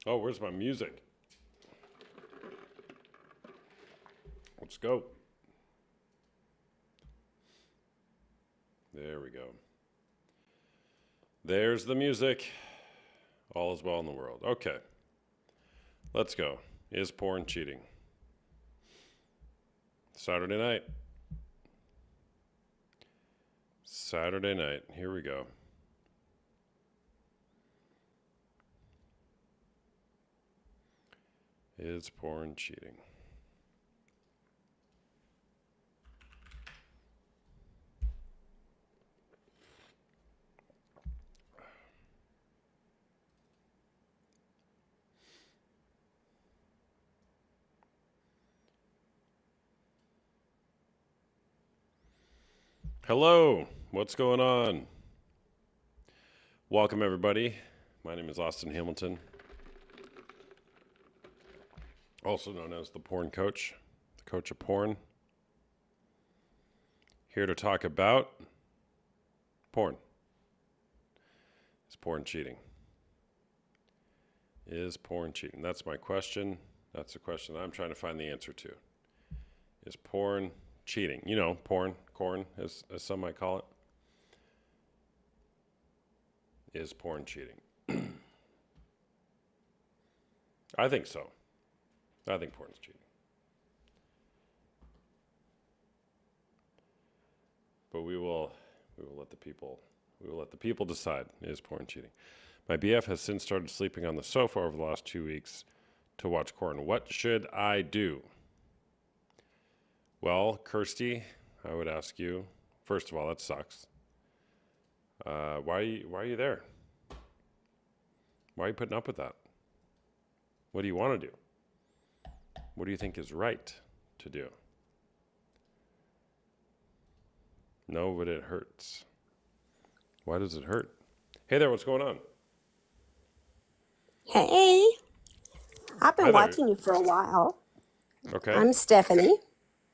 Oh, where's my music? Let's go. There we go. There's the music. All is well in the world. Okay. Let's go. Is porn cheating? Saturday night. Saturday night. Here we go. Is porn cheating? Hello. What's going on? Welcome, everybody. My name is Austin Hamilton, also known as the Porn Coach, the coach of porn. Here to talk about porn. Is porn cheating? Is porn cheating? That's my question. That's the question I'm trying to find the answer to. Is porn cheating? You know, porn, corn, as some might call it. Is porn cheating? I think so. I think porn's cheating. But we will let the people decide. Is porn cheating? My BF has since started sleeping on the sofa over the last 2 weeks to watch porn. What should I do? Well, Kirsty, I would ask you, first of all, that sucks. Why are you there? Why are you putting up with that? What do you want to do? What do you think is right to do? No, but it hurts. Why does it hurt? Hey there, what's going on? Hey, I've Hi been there. watching you for a while. Okay. I'm Stephanie.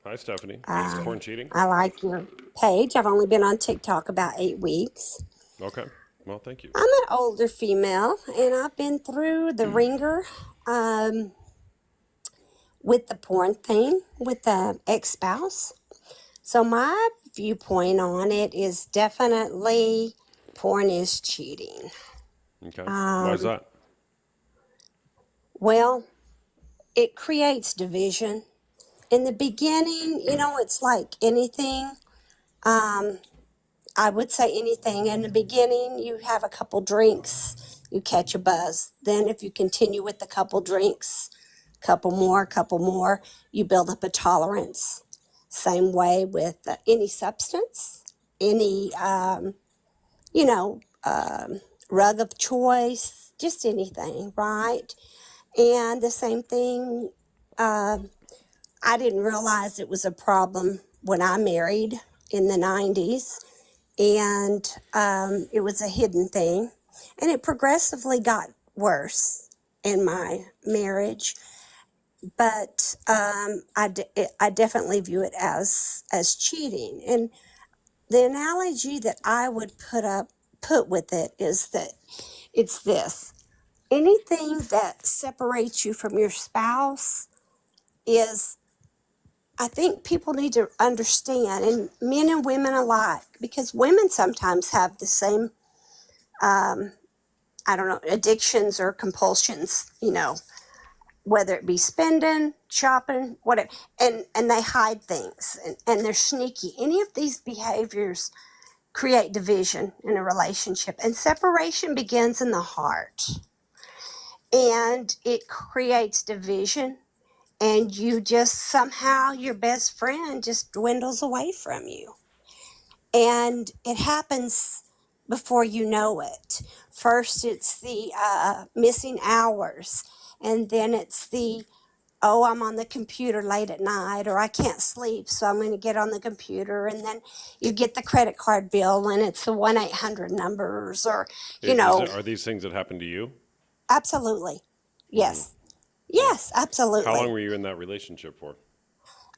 Hi, Stephanie. Is porn Um, cheating? I like your page. I've only been on TikTok about 8 weeks. Okay. Well, thank you. I'm an older female, and I've been through the ringer um, with the porn thing with the ex-spouse. So my viewpoint on it is definitely porn is cheating. Okay. Why is Um, that? well, it creates division. In the beginning, it's like anything. Um, I would say anything. In the beginning, you have a couple drinks, you catch a buzz. Then, if you continue with a couple drinks, couple more, you build up a tolerance. Same way with any substance, any, you know, um, rug of choice, just anything, right? And the same thing, um I didn't realize it was a problem when I married in the 90s, and it was a hidden thing. And it progressively got worse in my marriage, but I definitely view it as cheating. And the analogy that I would put with it is that it's this: anything that separates you from your spouse is, I think people need to understand, and men and women alike, because women sometimes have the same, um, I don't know, addictions or compulsions, whether it be spending, shopping, whatever, and they hide things, and they're sneaky. Any of these behaviors create division in a relationship, and separation begins in the heart, and it creates division, and you just somehow, your best friend just dwindles away from you. And it happens before you know it. First, it's the missing hours, and then it's the, oh, I'm on the computer late at night, or I can't sleep, so I'm going to get on the computer. And then you get the credit card bill, and it's the 1-800 numbers, or, Are these things that happen to you? absolutely. Hmm. Yes. Yeah. Yes, How long absolutely. were you in that relationship for?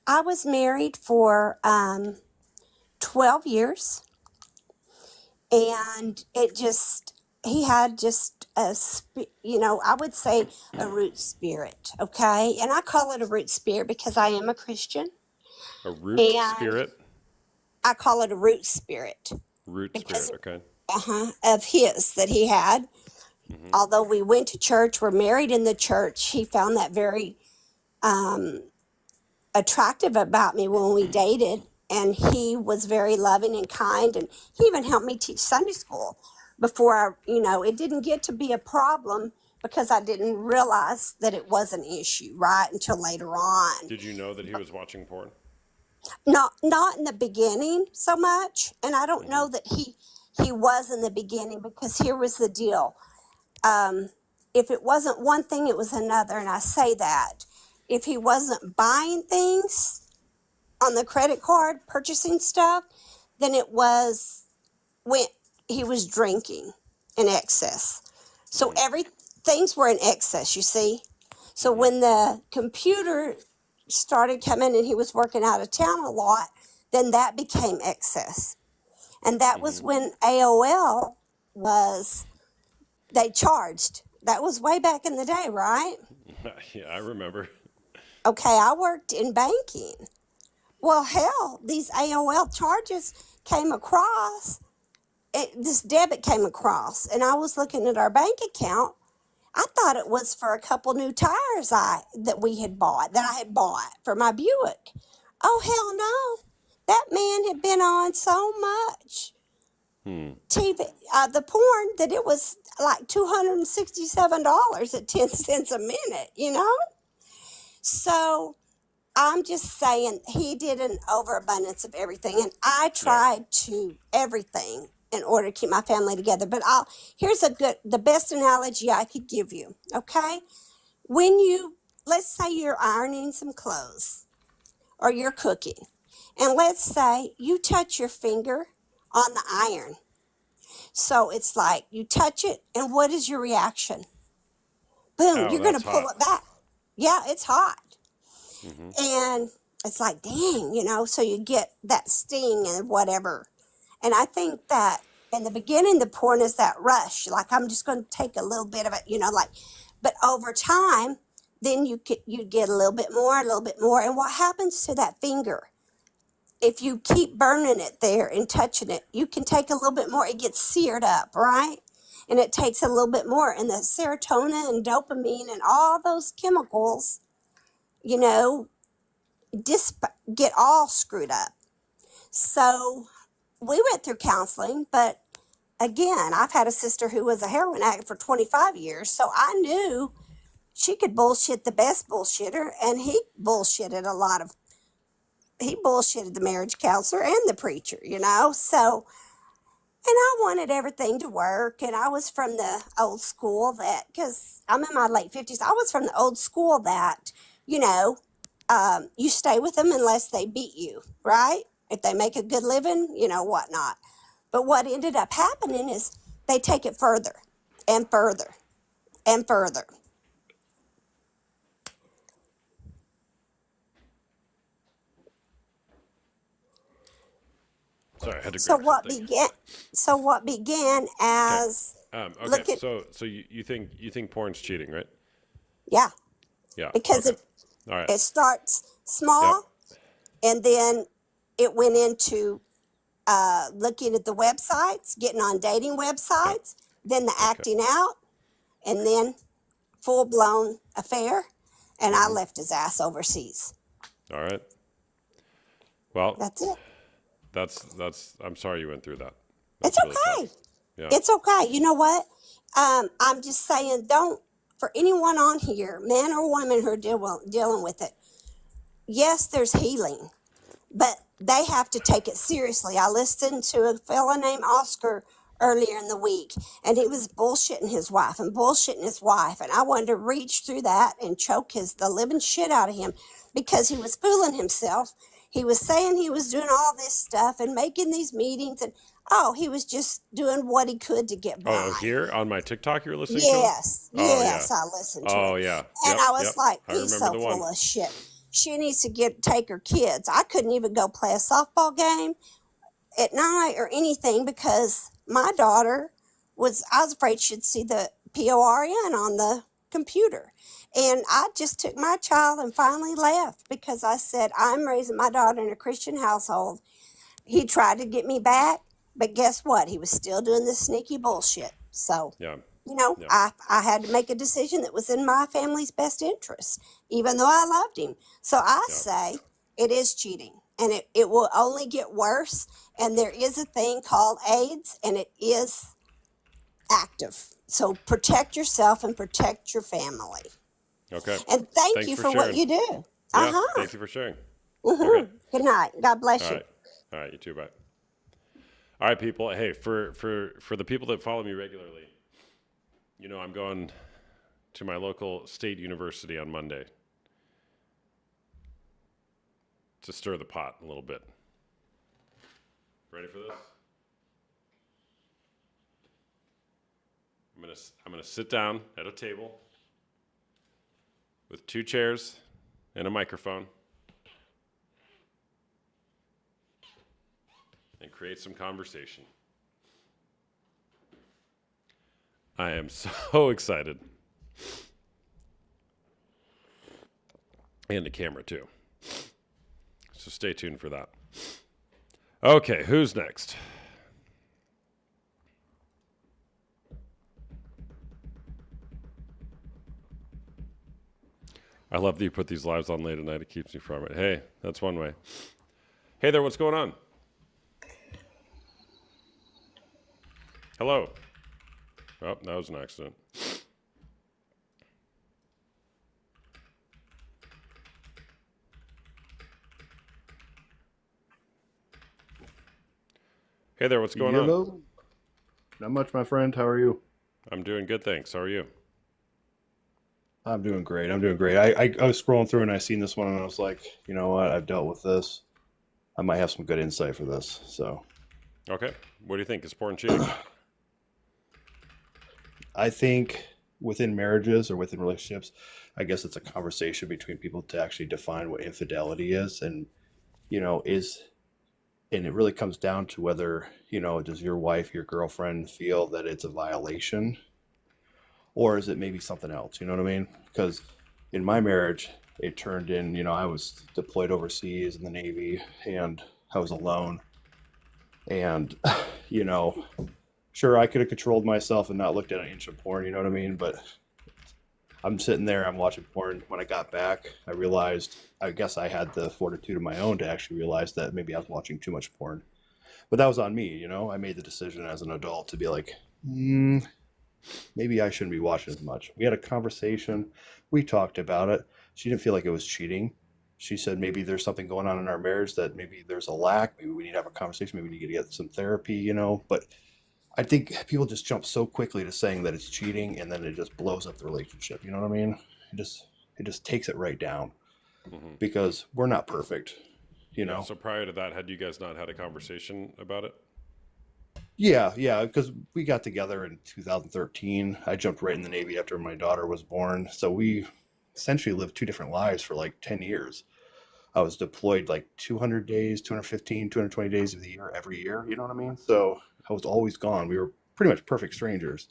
I was married for 12 years, and it just, he had just I would say a root spirit, okay? And I call it a root spirit because I am a Christian, A root and spirit? I call it a root spirit Root because spirit, okay. of his that he had. Hmm. Although we went to church, we're married in the church, he found that very attractive about me when we dated. And he was very loving and kind. And he even helped me teach Sunday school before it didn't get to be a problem because I didn't realize that it was an issue, right? Until later on. Did you know that he was watching porn? Not in the beginning so much. And I don't Hmm. know that he was in the beginning because here was the deal. If it wasn't one thing, it was another. And I say that. If he wasn't buying things on the credit card, purchasing stuff, then it was when he was drinking in excess. So Hmm. every things were in excess, you see. So Hmm. when the computer started coming and he was working out of town a lot, then that became excess. And that was Hmm. when AOL was, they charged. That was way back in the day, right? Yeah, I remember. Okay, I worked in banking. Well, hell, these AOL charges came across. This debit came across, and I was looking at our bank account. I thought it was for a couple new tires that I had bought for my Buick. Oh hell no! That man had been on so much Hmm. TV, the porn, that it was like $267 at 10 cents a minute. So I'm just saying he did an overabundance of everything, and I Yeah. tried to everything in order to keep my family together. But here's the best analogy I could give you. Okay, when let's say you're ironing some clothes or you're cooking, and let's say you touch your finger on the iron. So it's like you touch it, and what is your reaction? Boom, Oh, you're going that's to pull hot. it back. Yeah, it's hot. Hmm. And it's like, dang, so you get that sting and whatever. And I think that in the beginning, the porn is that rush. Like, I'm just going to take a little bit of it, but over time, then you get a little bit more, a little bit more. And what happens to that finger? If you keep burning it there and touching it, you can take a little bit more. It gets seared up, right? And it takes a little bit more. And the serotonin and dopamine and all those chemicals, you know, get all screwed up. So we went through counseling, but again, I've had a sister who was a heroin addict for 25 years, so I knew she could bullshit the best bullshitter, and he bullshitted the marriage counselor and the preacher. So, and I wanted everything to work, and I was from the old school because I'm in my late 50s, I was from the old school that, you know, you stay with them unless they beat you, right? If they make a good living, whatnot. But what ended up happening is they take it further and further and further. Sorry, I had to So grab what something. began, so what began Okay. as Okay. look at So you think porn's cheating, right? yeah, Yeah. because Okay. it All right. it starts Yep. small, and then it went into looking at the websites, getting on dating Okay. websites, then the Okay. acting out, and then full blown affair. And I Hmm. left his ass overseas. All right. Well, That's it. that's. I'm sorry you went through that. It's That's really tough. okay. Yeah. It's okay. You know what? I'm just saying, don't, for anyone on here, man or woman who are dealing with it, yes, there's healing, but they have to take it seriously. I listened to a fellow named Oscar earlier in the week, and he was bullshitting his wife and bullshitting his wife, and I wanted to reach through that and choke the living shit out of him because he was fooling himself. He was saying he was doing all this stuff and making these meetings, and he was just doing what he could to get Oh, by. here on my TikTok, you were listening to him? Yes, Oh yeah. yes, I listened to Oh him. yeah. And Yep. I was Yep. like, I he's remember so the one. full of shit. She needs to take her kids. I couldn't even go play a softball game at night or anything because my daughter was I was afraid she'd see the PORN on the computer. And I just took my child and finally left because I said, I'm raising my daughter in a Christian household. He tried to get me back, but guess what? He was still doing this sneaky bullshit. So, Yeah. Yeah. I had to make a decision that was in my family's best interest, even though I loved him. So I Yeah. say it is cheating, and it will only get worse. And there is a thing called AIDS, and it is active. So protect yourself and protect your family. Okay. And thank Thanks you for for what sharing. you do. Yeah. Uh-huh. Thank you for sharing. Okay. Good night. God bless All you. right. All right. You too. Bye. All right, people. Hey, for the people that follow me regularly, I'm going to my local state university on Monday to stir the pot a little bit. Ready for this? I'm gonna sit down at a table with 2 chairs and a microphone and create some conversation. I am so excited. And the camera too. So stay tuned for that. Okay, who's next? I love that you put these lives on late at night. It keeps me from it. Hey, that's one way. Hey there, what's going on? Hello. Oh, that was an accident. Hey there, what's going on? Hello. Not much, my friend. How are you? I'm doing good, thanks. How are you? I'm doing great. I'm doing great. I was scrolling through and I seen this one and I was like, you know what? I've dealt with this. I might have some good insight for this. So Okay. What do you think? Is porn cheating? I think within marriages or within relationships, I guess it's a conversation between people to actually define what infidelity is and, and it really comes down to whether, does your wife, your girlfriend feel that it's a violation or is it maybe something else? You know what I mean? Because in my marriage, it turned in, I was deployed overseas in the Navy and I was alone. And, you know, sure, I could have controlled myself and not looked at an inch of porn, you know what I mean? But I'm sitting there, I'm watching porn. When I got back, I realized, I guess I had the fortitude of my own to actually realize that maybe I was watching too much porn. But that was on me, I made the decision as an adult to be like, maybe I shouldn't be watching as much. We had a conversation. We talked about it. She didn't feel like it was cheating. She said maybe there's something going on in our marriage that maybe there's a lack. Maybe we need to have a conversation. Maybe we need to get some therapy, But I think people just jump so quickly to saying that it's cheating and then it just blows up the relationship. You know what I mean? It just takes it right down Mhm. because we're not perfect, Yeah, so prior to that, had you guys not had a conversation about it? Yeah, because we got together in 2013. I jumped right in the Navy after my daughter was born. So we essentially lived two different lives for like 10 years. I was deployed like 200 days, 215, 220 days of the year, every year. You know what I mean? So I was always gone. We were pretty much perfect strangers.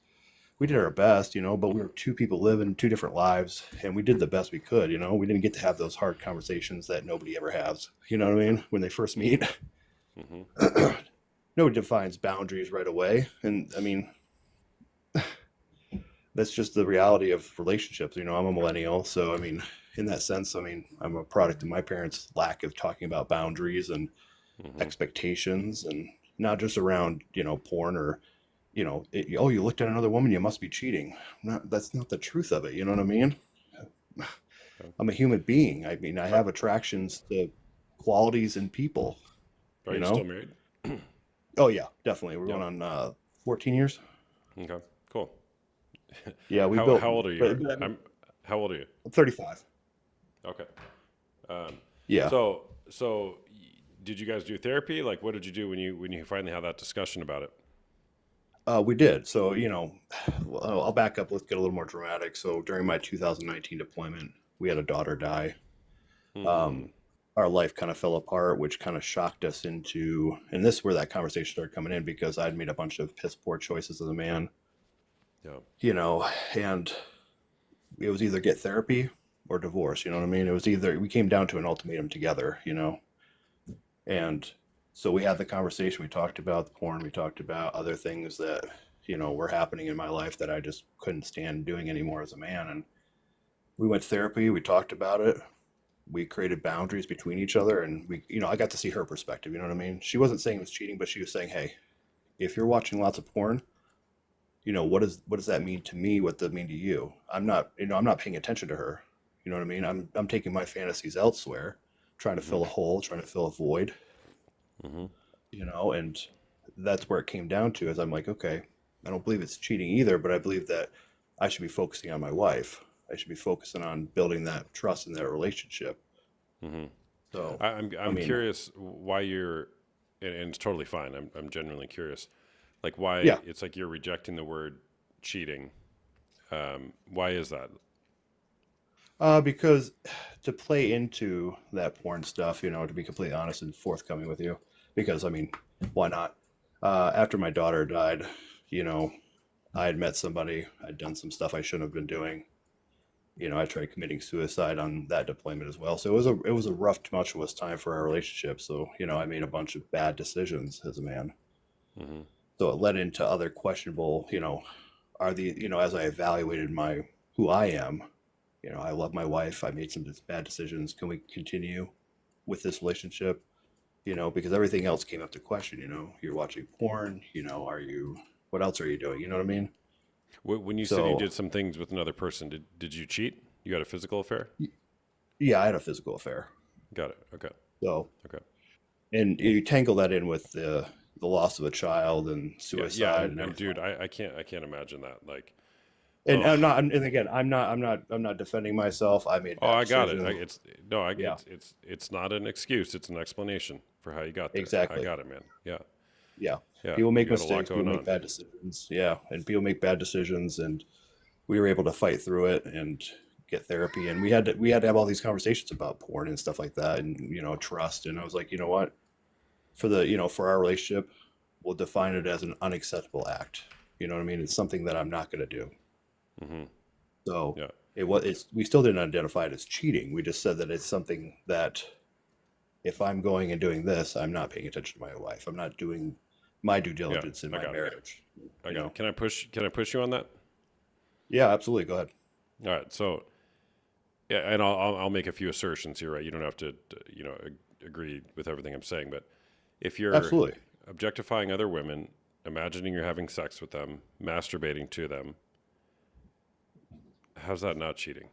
We did our best, but we were two people living two different lives and we did the best we could. We didn't get to have those hard conversations that nobody ever has. You know what I mean? When they first meet. Hmm. Nobody defines boundaries right away. And I mean, that's just the reality of relationships. I'm a millennial. So, I mean, in that sense, I'm a product of my parents' lack of talking about boundaries and Hmm. expectations and not just around, porn or, oh, you looked at another woman, you must be cheating. That's not the truth of it. You know what I mean? I'm a human being. I mean, I Are, have attractions to qualities in people, are you you still know? married? Oh, yeah, definitely. We're Yeah. going on 14 years. Okay, cool. Yeah, we How built, how old are you? but I mean, How old are you? I'm 35. Okay. Um, Yeah. did you guys do therapy? Like, what did you do when you finally had that discussion about it? We did. So, well, I'll back up. Let's get a little more dramatic. So, during my 2019 deployment, we had a daughter die. Hmm. Um, our life kind of fell apart, which kind of shocked us into, and this is where that conversation started coming in because I'd made a bunch of piss poor choices as a man, Yeah. you know, and it was either get therapy or divorce, you know what I mean? It was either, we came down to an ultimatum together, you know, and so we had the conversation, we talked about the porn, we talked about other things that, you know, were happening in my life that I just couldn't stand doing anymore as a man. And we went to therapy, we talked about it, we created boundaries between each other, and we, you know, I got to see her perspective, you know what I mean? She wasn't saying it was cheating, but she was saying, hey, if you're watching lots of porn, you know, what does that mean to me? What does that mean to you? I'm not, you know, I'm not paying attention to her. You know what I mean? I'm taking my fantasies elsewhere, trying to Mm-hmm. fill a hole, trying to fill a void, Mm-hmm. you know, and that's where it came down to is I'm like, okay, I don't believe it's cheating either, but I believe that I should be focusing on my wife. I should be focusing on building that trust in that relationship. Mm-hmm. So, I I'm mean, curious why you're, and it's totally fine. I'm genuinely curious, like why yeah, it's like you're rejecting the word cheating. Why is that? because to play into that porn stuff, you know, to be completely honest and forthcoming with you, because I mean, why not? After my daughter died, you know, I had met somebody, I'd done some stuff I shouldn't have been doing. You know, I tried committing suicide on that deployment as well. So it was a rough, tumultuous time for our relationship. So, you know, I made a bunch of bad decisions as a man. Mm-hmm. So it led into other questionable, you know, you know, as I evaluated who I am, you know, I love my wife. I made some bad decisions. Can we continue with this relationship? You know, because everything else came up to question, you know, you're watching porn, you know, what else are you doing? You know what I mean? When you said you So did some things with another person, did you cheat? You had a physical affair? yeah, I had a physical affair. Got it. Okay. So, Okay. and you tangle that in with the loss of a child and Yeah. Yeah. suicide and And everything. dude, I can't imagine that. Like, And oh, I'm not, and again, I'm not defending myself. I made oh, bad I got it. decisions. It's no, Yeah, it's not an excuse. It's an explanation for how you got there. I exactly. got it, man. Yeah. Yeah. Yeah. People You make got a lot mistakes, people going make on. bad decisions. Yeah. And people make bad decisions, and we were able to fight through it and get therapy. And we had to have all these conversations about porn and stuff like that, and, you know, trust. And I was like, you know what, for our relationship, we'll define it as an unacceptable act. You know what I mean? It's something that I'm not going to do. Mm-hmm. So Yeah. we still didn't identify it as cheating. We just said that it's something that if I'm going and doing this, I'm not paying attention to my wife. I'm not doing my due Yeah. diligence in I my got it. marriage. I You got know? it. Can I push you on that? Yeah, absolutely. Go ahead. All right. So, yeah, and I'll make a few assertions here, right? You don't have to, agree with everything I'm saying, but if you're Absolutely. objectifying other women, imagining you're having sex with them, masturbating to them, how's that not cheating?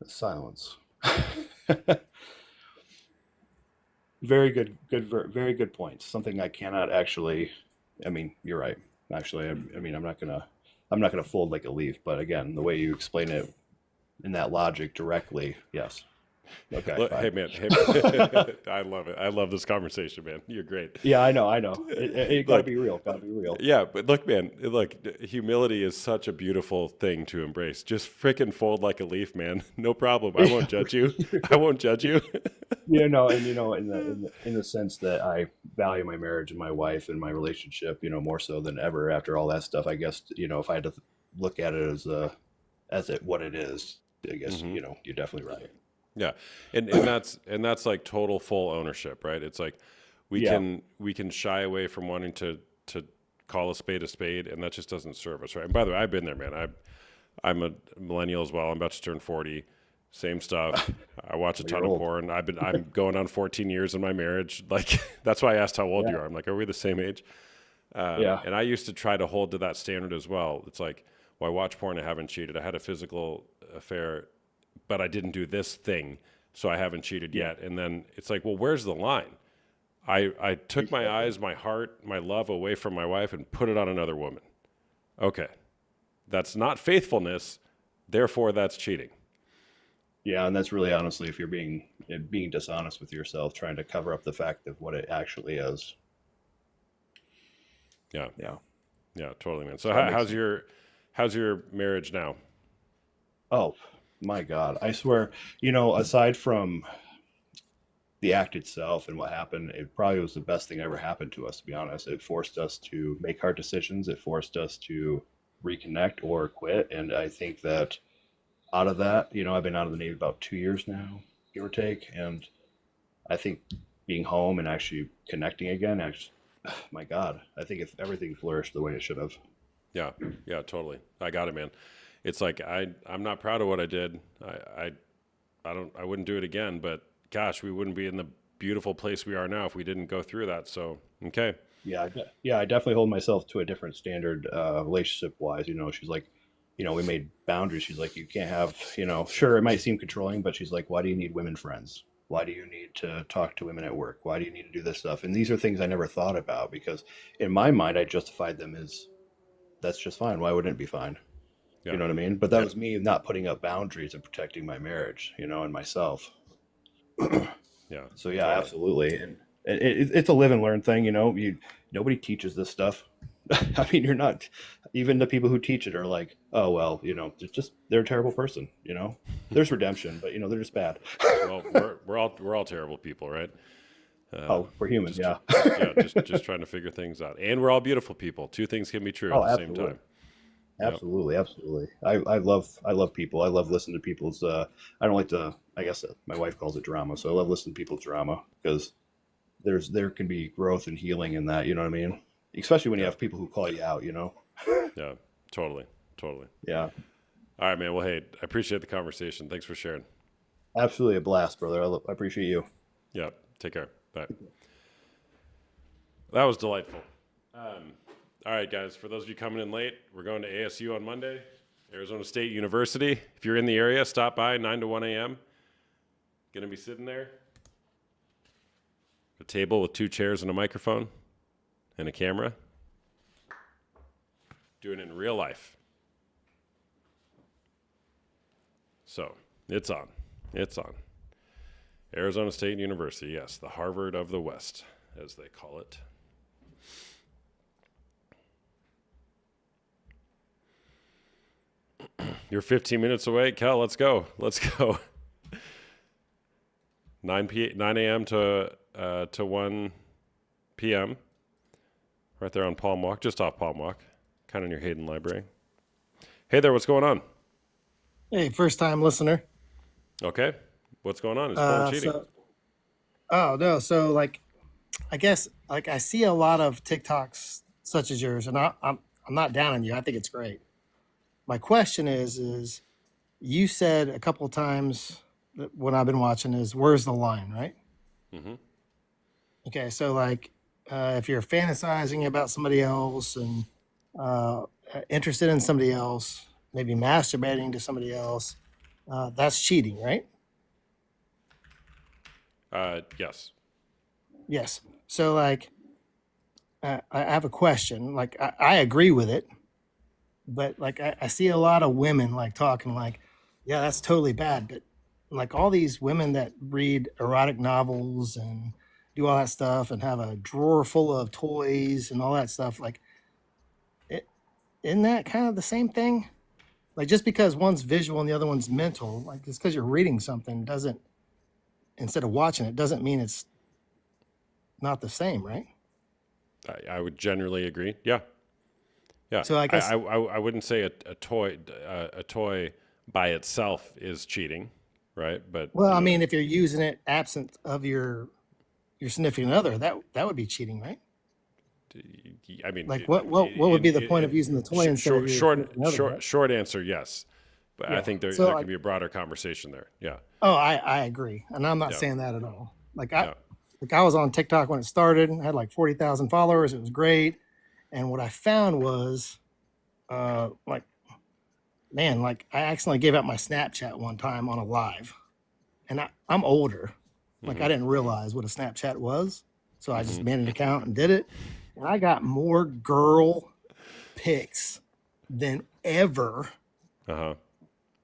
Silence. Very good, very good point. Something I cannot actually. I mean, you're right. Actually, I mean, I'm not gonna fold like a leaf. But again, the way you explain it in that logic directly, yes. Okay, Look, fine. hey man, I love it. I love this conversation, man. You're great. Yeah, I know, I know. It got to Look, be real. Got to be real. yeah, but look, man, look, humility is such a beautiful thing to embrace. Just freaking fold like a leaf, man. No problem. I won't judge you. I won't judge you. And in the sense that I value my marriage and my wife and my relationship, more so than ever after all that stuff. I guess if I had to look at it as it what it is, I guess Hmm. you're definitely right. Yeah, and that's like total full ownership, right? It's like Yeah, we can shy away from wanting to call a spade, and that just doesn't serve us, right? And by the way, I've been there, man. I'm a millennial as well. I'm about to turn 40. Same stuff. I watch a well, you're ton of old. porn. I'm going on 14 years in my marriage. Like that's why I asked how old Yeah, you are. I'm like, are we the same age? yeah, And I used to try to hold to that standard as well. It's like, well, I watch porn. I haven't cheated. I had a physical affair, but I didn't do this thing, so I haven't cheated yeah, yet. And then it's like, well, where's the line? I took my exactly. eyes, my heart, my love away from my wife and put it on another woman. Okay, that's not faithfulness. Therefore, that's cheating. Yeah, and that's really honestly, if you're being dishonest with yourself, trying to cover up the fact of what it actually is. Yeah. Yeah. Yeah, totally, man. So So that makes how's your marriage now? Oh my God. I swear, aside from the act itself and what happened, it probably was the best thing ever happened to us, to be honest. It forced us to make hard decisions. It forced us to reconnect or quit. And I think that out of that, I've been out of the Navy about 2 years now, give or take. And I think being home and actually connecting again, actually, my God, I think if everything flourished the way it should have. Yeah, yeah, totally. I got it, man. It's like I'm not proud of what I did. I wouldn't do it again, but gosh, we wouldn't be in the beautiful place we are now if we didn't go through that. So, okay. Yeah, I definitely hold myself to a different standard, relationship wise. She's like, we made boundaries. She's like, you can't have, sure, it might seem controlling, but she's like, why do you need women friends? Why do you need to talk to women at work? Why do you need to do this stuff? And these are things I never thought about because in my mind, I justified them as that's just fine. Why wouldn't it be fine? Yeah. You know what I mean? But that was me not putting up boundaries and protecting my marriage, and myself. Yeah. So yeah, Totally. absolutely, and it's a live and learn thing. Nobody teaches this stuff. I mean, you're not even the people who teach it are like, oh well, they're a terrible person. There's redemption, but they're just bad. Well, we're all terrible people, right? Oh, we're human, Just yeah. yeah, just trying to figure things out. And we're all beautiful people. Two things can be true Oh, at the same absolutely. time. Yep. Absolutely. I love people. I love listening to people's. I don't like to. I guess my wife calls it drama. So I love listening to people's drama because there can be growth and healing in that. You know what I mean? Especially when you Yeah. have people who call you out. Yeah. Totally. Totally. Yeah. All right, man. Well, hey, I appreciate the conversation. Thanks for sharing. Absolutely a blast, brother. I appreciate you. Yeah. Take care. Bye. That was delightful. All right, guys. For those of you coming in late, we're going to ASU on Monday, Arizona State University. If you're in the area, stop by 9 to 1 a.m. Going to be sitting there. A table with 2 chairs and a microphone and a camera. Doing it in real life. So, it's on. It's on. Arizona State University, yes, the Harvard of the West, as they call it. You're 15 minutes away. Cal, let's go. Let's go. 9 a.m. to 1 p.m. Right there on Palm Walk, just off Palm Walk, kind of near Hayden Library. Hey there, what's going on? Hey, first time listener. Okay, what's going on? Is porn cheating? Oh no, so like, I guess like I see a lot of TikToks such as yours, and I'm not down on you. I think it's great. My question is you said a couple of times that what I've been watching is where's the line, right? Mm-hmm. Okay, so like if you're fantasizing about somebody else and uh, interested in somebody else, maybe masturbating to somebody else, that's cheating, right? Yes. Yes. So like I have a question. Like I agree with it, but like I see a lot of women like talking like, yeah, that's totally bad. But like all these women that read erotic novels and do all that stuff and have a drawer full of toys and all that stuff, like it, isn't that kind of the same thing? Like just because one's visual and the other one's mental, like just because you're reading something doesn't, instead of watching it, doesn't mean it's not the same, right? I would generally agree. Yeah. Yeah. So I guess I wouldn't say a toy by itself is cheating, right? But well, I mean, if you're using it absent of your significant other, that would be cheating, right? I mean, Like what would be the point of using the toy instead of your significant other, right? short answer, yes. But I Yeah. think there So there like, can be a broader conversation there. Yeah. oh, I agree, and I'm not Yeah. saying that at all. Yeah. Like I was on TikTok when it started, I had like 40,000 followers. It was great, and what I found was, like man, like I accidentally gave out my Snapchat one time on a live, and I'm older. Like I Mm-hmm. didn't realize what a Snapchat was, so I just Mm-hmm. made an account and did it, and I got more girl pics than ever. Uh-huh.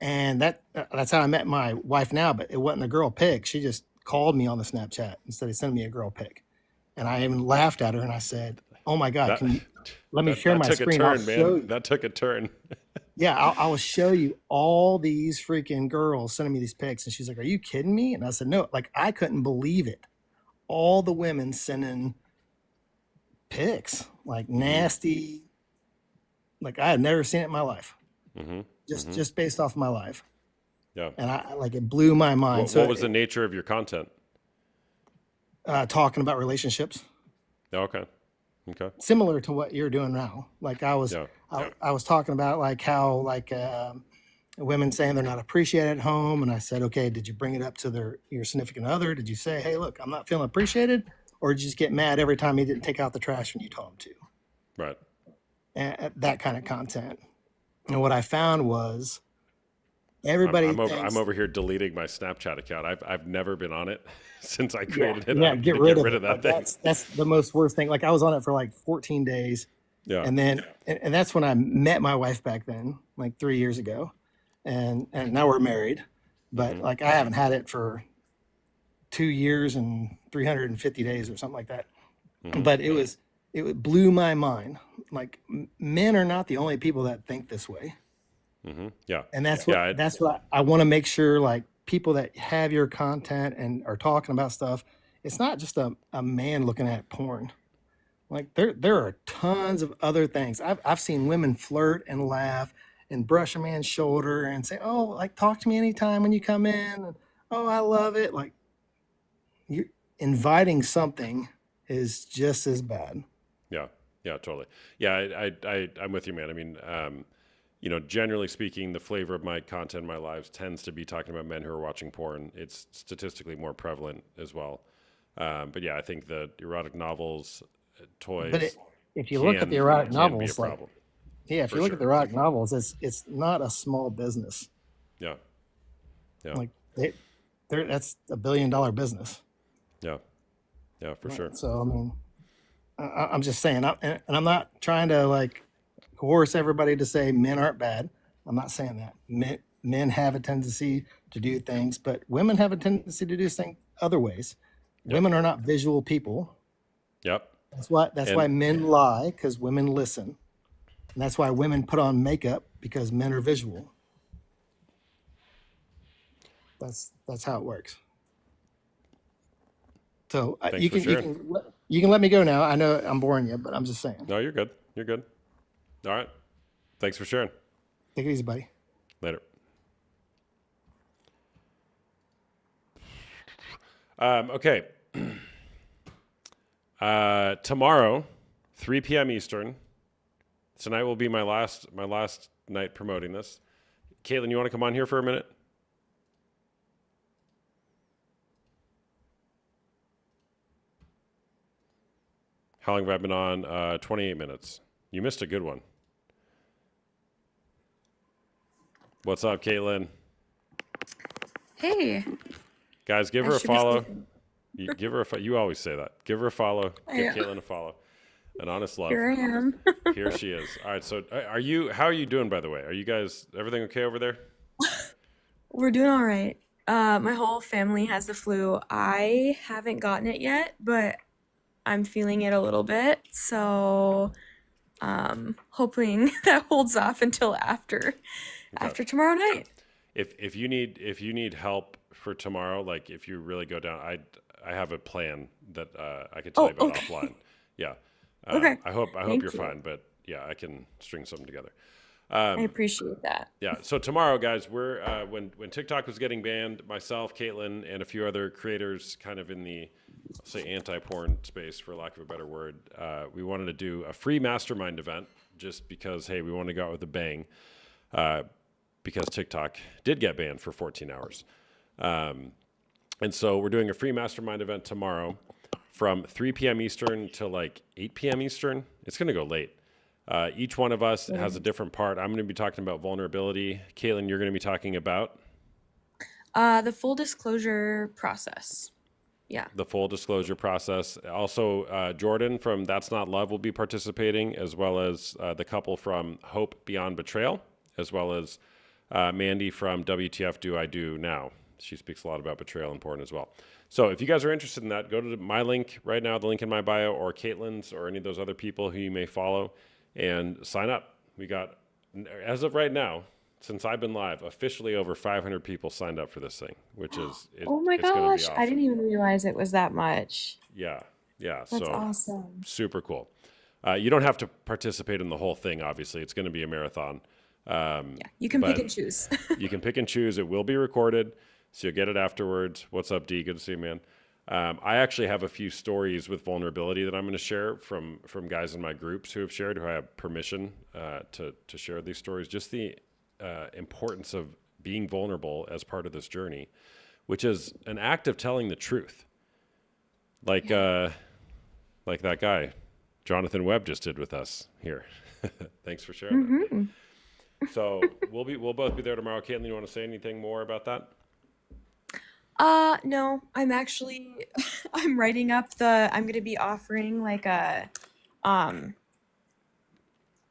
And that's how I met my wife now, but it wasn't a girl pic. She just called me on the Snapchat instead of sending me a girl pic. And I even laughed at her and I said, "Oh my God, That can you let me share That my took a screen. I'll turn, show man. you. That took a turn. Yeah, I will show you all these freaking girls sending me these pics. And she's like, "Are you kidding me?" And I said, "No." Like, I couldn't believe it. All the women sending pics, like nasty, like I had never seen it in my life, Mm-hmm. just based off my life. Yeah. And I like it blew my mind. What was the nature of your content? Talking about relationships, Oh, okay. Okay. similar to what you're doing now. Like Yeah. I was talking about like how like women saying they're not appreciated at home, and I said, okay, did you bring it up to your significant other? Did you say, hey, look, I'm not feeling appreciated, or did you just get mad every time he didn't take out the trash when you told him to? Right. And that kind of content. And what I found was everybody I'm thinks, over here deleting my Snapchat account. I've never been on it since I yeah, created it. yeah, I'm get gonna rid get of rid it. of that Like thing. that's the most worst thing. Like I was on it for like 14 days. Yeah. And then, and that's when I met my wife back then, like 3 years ago. And now we're married, but like I haven't had it for 2 years and 350 days or something like that. But it blew my mind. Like men are not the only people that think this way. Yeah. And Yeah. that's what I want to make sure, like people that have your content and are talking about stuff, it's not just a man looking at porn. Like there are tons of other things. I've seen women flirt and laugh and brush a man's shoulder and say, "Oh, like talk to me anytime when you come in." And, "Oh, I love it." Like you inviting something is just as bad. Yeah. Yeah. Totally. Yeah. I'm with you, man. I mean, generally speaking, the flavor of my content in my lives tends to be talking about men who are watching porn. It's statistically more prevalent as well. But yeah, I think the erotic novels, toys But if you look at the erotic can be a novels, like problem. yeah, if For you look sure. at the erotic novels, it's not a small business. Yeah. Yeah. Like that's $1 billion business. Yeah. Yeah. For sure. So I mean, I'm just saying, and I'm not trying to like coerce everybody to say men aren't bad. I'm not saying that. Men have a tendency to do things, but women have a tendency to do things other ways. Yep. Women are not visual people. Yep. That's why And men lie, because women listen. And that's why women put on makeup, because men are visual. That's how it works. So thanks for sharing. you can let me go now. I know I'm boring you, but I'm just saying. No, you're good. You're good. All right. Thanks for sharing. Take it easy, buddy. Later. Okay. Tomorrow, 3 p.m. Eastern. Tonight will be my last night promoting this. Caitlin, you want to come on here for a minute? How long have I been on? 28 minutes. You missed a good one. What's up, Caitlin? Hey, Guys, give I her a should be follow. sleeping. Give her you always say that. Give her a follow. Give Yeah. Caitlin a follow. An honest love. Here I am. Here she is. All right. So, how are you doing, by the way? Are you guys, everything okay over there? We're doing all right. My whole family has the flu. I haven't gotten it yet, but I'm feeling it a little bit. So, hoping that holds off until after tomorrow night. If you need help for tomorrow, like if you really go down, I have a plan that I could tell you about okay. offline. Yeah. Okay. I hope Thank you're you. fine, but yeah, I can string something together. I appreciate that. Yeah. So tomorrow, guys, we're when TikTok was getting banned, myself, Caitlin, and a few other creators, kind of in the, I'll say, anti-porn space, for lack of a better word, we wanted to do a free mastermind event, just because, hey, we want to go out with a bang, because TikTok did get banned for 14 hours, and so we're doing a free mastermind event tomorrow from 3 p.m. Eastern to like 8 p.m. Eastern. It's going to go late. Each one of us has a different part. I'm going to be talking about vulnerability. Caitlin, you're going to be talking about The full disclosure process. Yeah. the full disclosure process. Also, Jordan from That's Not Love will be participating, as well as the couple from Hope Beyond Betrayal, as well as Mandy from WTF Do I Do Now. She speaks a lot about betrayal and porn as well. So if you guys are interested in that, go to my link right now, the link in my bio, or Caitlin's, or any of those other people who you may follow, and sign up. We got, as of right now, since I've been live, officially over 500 people signed up for this thing, which is Oh my it's going to be gosh, awesome. I didn't even realize it was that much. Yeah, yeah. That's So awesome. super cool. You don't have to participate in the whole thing. Obviously, it's going to be a marathon. Yeah, you can pick But and choose. you can pick and choose. It will be recorded, so you'll get it afterwards. What's up, D? Good to see you, man. I actually have a few stories with vulnerability that I'm going to share from guys in my groups who have shared, who I have permission to share these stories. Just the importance of being vulnerable as part of this journey, which is an act of telling the truth, like that guy Jonathan Webb just did with us here. Thanks for sharing that. So we'll both be there tomorrow. Caitlin, you want to say anything more about that? No, I'm actually I'm writing up I'm gonna be offering like a um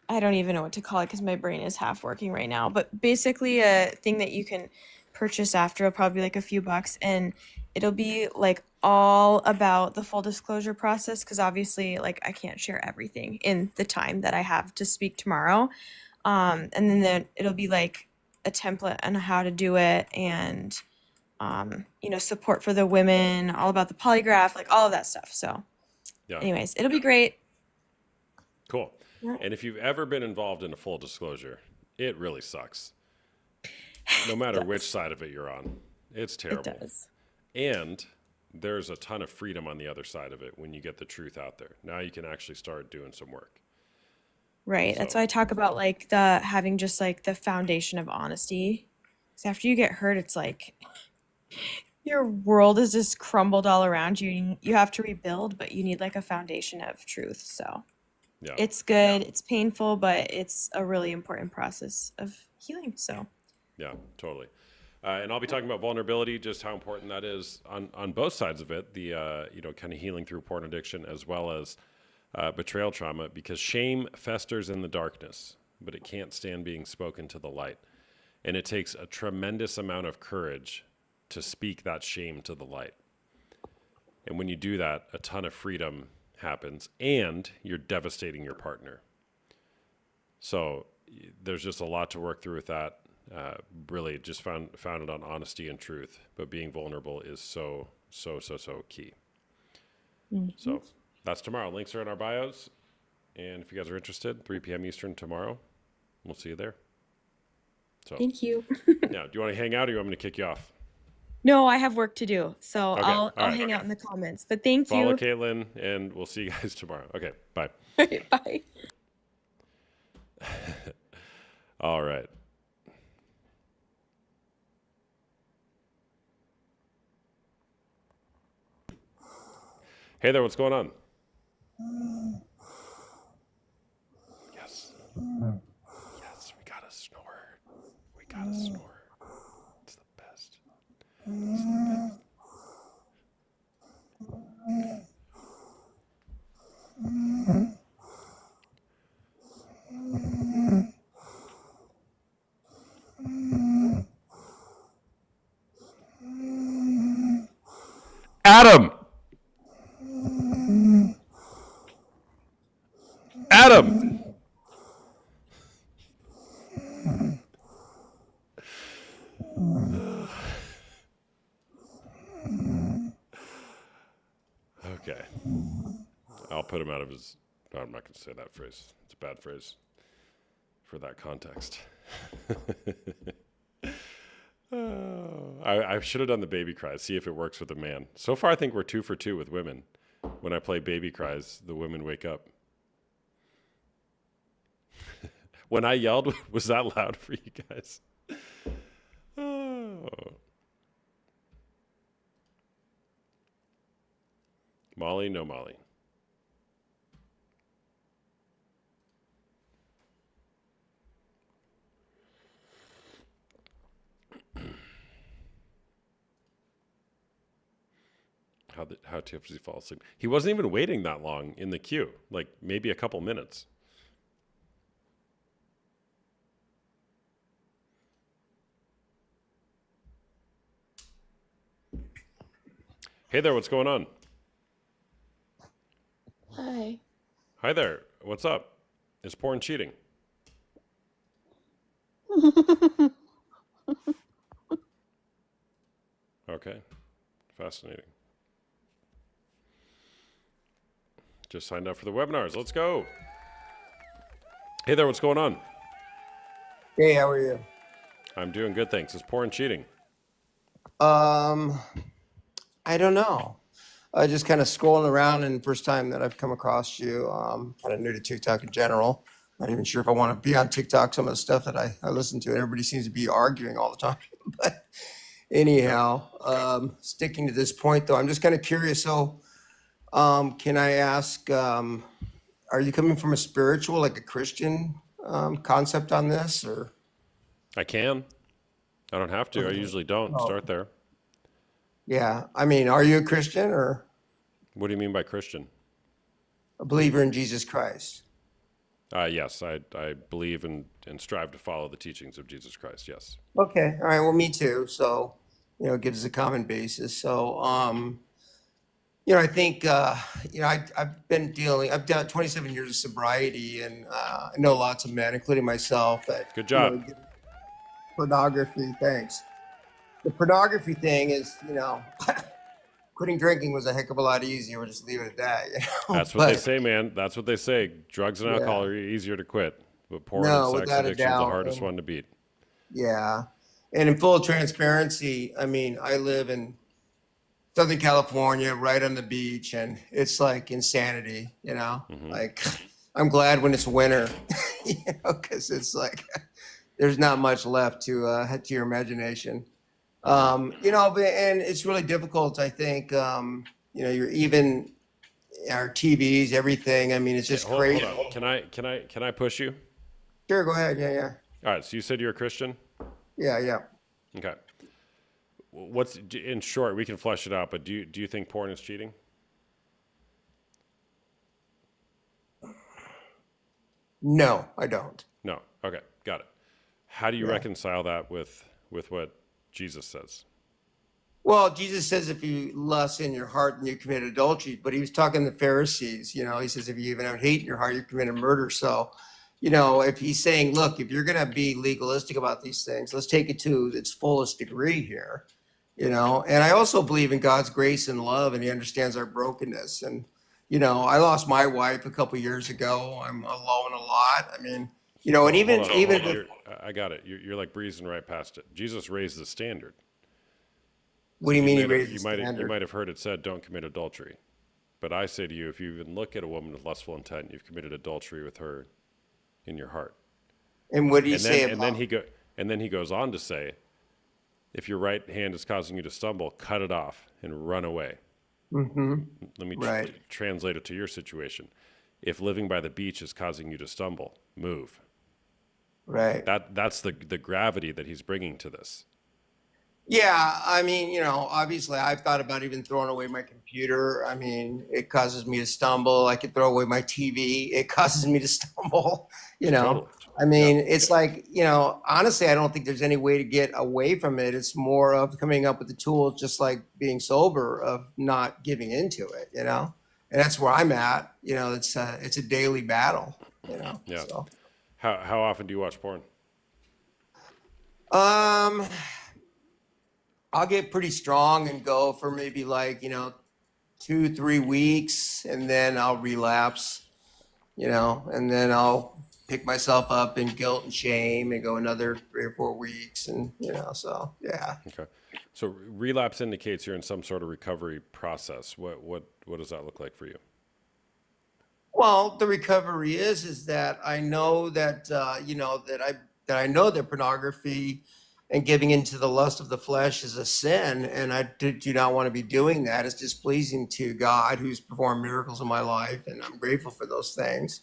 I don't even know what to call it because my brain is half working right now, but basically a thing that you can purchase after. It'll probably be like a few bucks, and it'll be like all about the full disclosure process because obviously like I can't share everything in the time that I have to speak tomorrow. And then it'll be like a template on how to do it and support for the women, all about the polygraph, like all of that stuff. So Yeah. anyways, it'll be great. Cool. Yeah. And if you've ever been involved in a full disclosure, it really sucks. No matter which side of it you're on, it's terrible. It does. And there's a ton of freedom on the other side of it when you get the truth out there. Now you can actually start doing some work. Right. That's So- why I talk about like the having just like the foundation of honesty. Because after you get hurt, it's like your world is just crumbled all around you. You have to rebuild, but you need like a foundation of truth. So Yeah. it's good. It's painful, but it's a really important process of healing. So Yeah, totally. And I'll be talking about vulnerability, just how important that is on both sides of it, the kind of healing through porn addiction as well as betrayal trauma, because shame festers in the darkness, but it can't stand being spoken to the light. And it takes a tremendous amount of courage to speak that shame to the light. And when you do that, a ton of freedom happens, and you're devastating your partner. So there's just a lot to work through with that. Really just founded on honesty and truth, but being vulnerable is so key. So that's tomorrow. Links are in our bios. And if you guys are interested, 3 p.m. Eastern tomorrow, we'll see you there. So thank you. yeah, do you want to hang out or do you want me to kick you off? No, I have work to do. So Okay, I'll all right. hang out in the comments. But thank Follow you. Caitlin, and we'll see you guys tomorrow. Okay, bye. Bye. All right. Hey there, what's going on? Yes. Yes, we gotta snore. We gotta snore. It's the best. It's the best. Adam! Adam! Okay. I'll put him out of his. No, I'm not going to say that phrase. It's a bad phrase for that context. I should have done the baby cries, see if it works with a man. So far, I think we're 2 for 2 with women. When I play baby cries, the women wake up. When I yelled, was that loud for you guys? Oh. Molly, no Molly. How tough does he fall asleep? He wasn't even waiting that long in the queue, like maybe a couple minutes. Hey there, what's going on? Hi. Hi there, what's up? Is porn cheating? Okay, fascinating. Just signed up for the webinars. Let's go. Hey there, what's going on? Hey, how are you? I'm doing good, thanks. Is porn cheating? Um, I don't know. I just kind of scrolling around, and first time that I've come across you. Kind of new to TikTok in general. Not even sure if I want to be on TikTok. Some of the stuff that I listen to, everybody seems to be arguing all the time. But Okay. anyhow, sticking to this point though, I'm just kind of curious. So, can I ask, are you coming from a spiritual, like a Christian, concept on this, or? I can. I don't have to. I usually don't. Oh, Start there. yeah. I mean, are you a Christian or What do you mean by Christian? a believer in Jesus Christ? Yes, I believe and strive to follow the teachings of Jesus Christ. Yes. Okay, all right, well, me too. So, it gives us a common basis. So, I think, I've done 27 years of sobriety, and I know lots of men, including myself, that, Good job. get pornography. Thanks. The pornography thing is, quitting drinking was a heck of a lot easier. We'll just leave it at that. That's what they But say, man. That's what they say. Drugs and alcohol yeah, are easier to quit, but porn and no, sex without a addiction is the doubt. hardest And one to beat. yeah, and in full transparency, I mean, I live in Southern California, right on the beach, and it's like insanity. Hmm. Like, I'm glad when it's winter, because it's like there's not much left to your imagination. Hmm. And it's really difficult. I think, you're even our TVs, everything. I mean, it's Hey, just hold crazy. on. Can I push you? Sure, go ahead. Yeah, yeah, All right. So you said you're a Christian. yeah, yeah. Okay. What's in short? We can flesh it out. But do you think porn is cheating? No, I don't. No. Okay. Got it. How do you Yeah. reconcile that with what Jesus says? Well, Jesus says if you lust in your heart, then you commit adultery. But he was talking to the Pharisees. He says if you even have hate in your heart, you commit a murder. So, if he's saying, look, if you're going to be legalistic about these things, let's take it to its fullest degree here. And I also believe in God's grace and love, and he understands our brokenness. And, I lost my wife a couple years ago. I'm alone a lot. I mean, and Hold even, on. even if, I got it. You're like breezing right past it. Jesus raised the standard. what do you You mean he might have raised the you standard? might have heard it said, "Don't commit adultery." But I say to you, if you even look at a woman with lustful intent, you've committed adultery with her in your heart. And what do you And then say and then about, he goes on to say, if your right hand is causing you to stumble, cut it off and run away. hmm Let me right, translate it to your situation. If living by the beach is causing you to stumble, move. right. That's the gravity that he's bringing to this. Yeah, I mean, obviously I've thought about even throwing away my computer. I mean, it causes me to stumble. I could throw away my TV. It causes me to stumble, you know. Totally. I Yeah. mean, it's like, honestly, I don't think there's any way to get away from it. It's more of coming up with the tools, just like being sober, of not giving into it. And that's where I'm at. It's a daily battle. Yeah. So, How often do you watch porn? um, I'll get pretty strong and go for maybe like, 2, 3 weeks, and then I'll relapse, and then I'll pick myself up in guilt and shame and go another 3 or 4 weeks. And, so, yeah. Okay. So relapse indicates you're in some sort of recovery process. What does that look like for you? Well, the recovery is that I know that, that I know that pornography and giving into the lust of the flesh is a sin, and I do not want to be doing that. It's displeasing to God, who's performed miracles in my life, and I'm grateful for those things.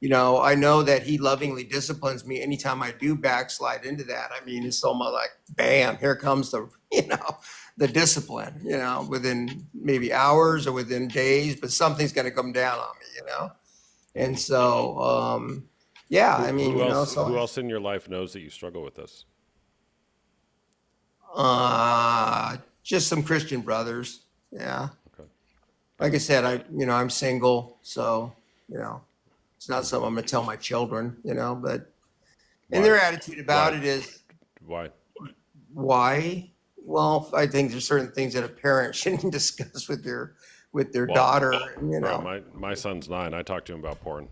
I know that he lovingly disciplines me anytime I do backslide into that. I mean, it's almost like, bam, here comes the discipline, within maybe hours or within days, but something's going to come down on me. And so, yeah, I mean, Who so, else in your life knows that you struggle with this? just some Christian brothers. Yeah. Okay. Like I said, I'm single, so, it's not something I'm gonna tell my children, but, and Why? their attitude about Why? it is, Why? why? Well, I think there's certain things that a parent shouldn't discuss with their Well, daughter, bro, my son's 9. I talk to him about porn.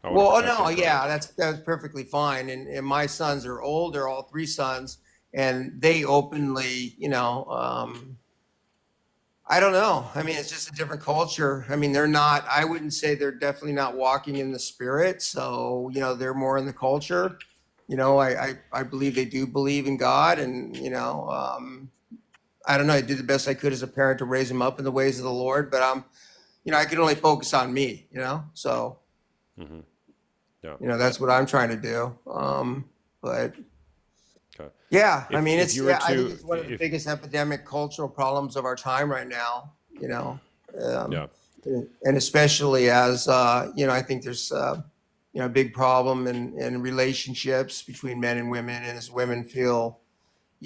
I want to Well, oh, protect no, him from it. yeah, that's perfectly fine. And my sons are older, all three sons, and they openly, I don't know. I mean, it's just a different culture. I mean, they're not, I wouldn't say they're definitely not walking in the spirit. So, they're more in the culture. I believe they do believe in God. And, I don't know. I did the best I could as a parent to raise them up in the ways of the Lord. But I can only focus on me, So, Hmm. Yeah. that's what I'm trying to do. But Okay. yeah, I mean, If you were I think to, it's one of the biggest epidemic cultural problems of our time right now, um, yeah. and especially as, I think there's, a big problem in relationships between men and women, and as women feel,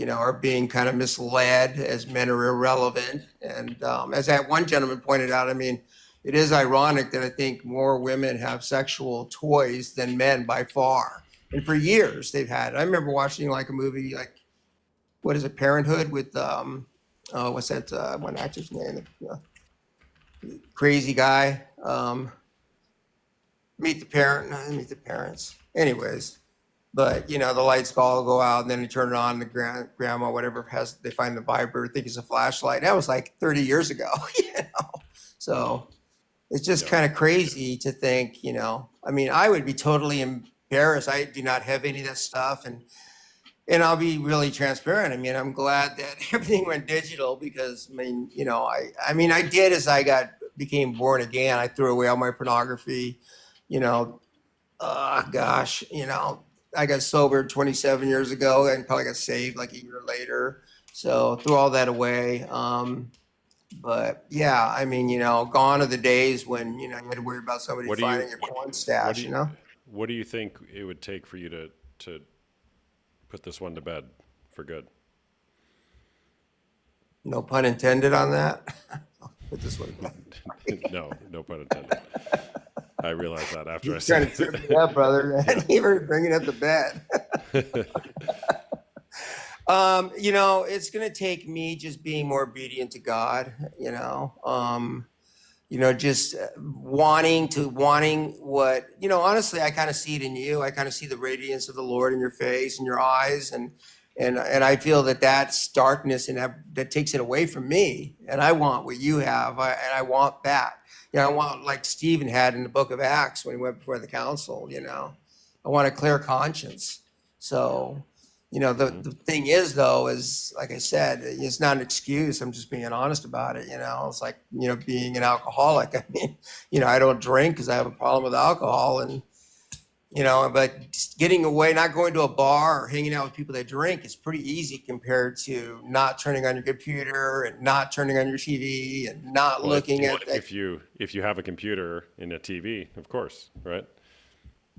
are being kind of misled as men are irrelevant. And as that one gentleman pointed out, I mean, it is ironic that I think more women have sexual toys than men by far. And for years they've had. I remember watching like a movie like what is it, Parenthood with what's that one actor's name? Crazy guy. Meet the Parent, no, Meet the Parents. Anyways, but the lights all go out, and then you turn it on. The grandma, whatever, they find the vibrator, think it's a flashlight. That was like 30 years ago, So it's just Yeah. kind of crazy to think, I mean, I would be totally embarrassed. I do not have any of that stuff, and I'll be really transparent. I mean, I'm glad that everything went digital because I did as I became born again. I threw away all my pornography, you know, gosh, I got sober 27 years ago and probably got saved like a year later. So threw all that away. But yeah, I mean, gone are the days when, you had to worry about somebody What do you, finding your porn what do stash, you, what do you think it would take for you to put this one to bed for good? No pun intended on that. Put this one back. No pun intended. I realized that after I You're trying said to trip me up, brother. And you were bringing up the bed. it. It's going to take me just being more obedient to God, just wanting what, honestly, I kind of see it in you. I kind of see the radiance of the Lord in your face and your eyes. And I feel that that's darkness and that takes it away from me. And I want what you have. And I want that. I want like Stephen had in the book of Acts when he went before the council, I want a clear conscience. So, the thing is though, is like I said, it's not an excuse. I'm just being honest about it. It's like, being an alcoholic. I mean, I don't drink because I have a problem with alcohol and, but getting away, not going to a bar or hanging out with people that drink is pretty easy compared to not turning on your computer and not turning on your TV and not Well, looking at. if you have a computer and a TV, of course, right?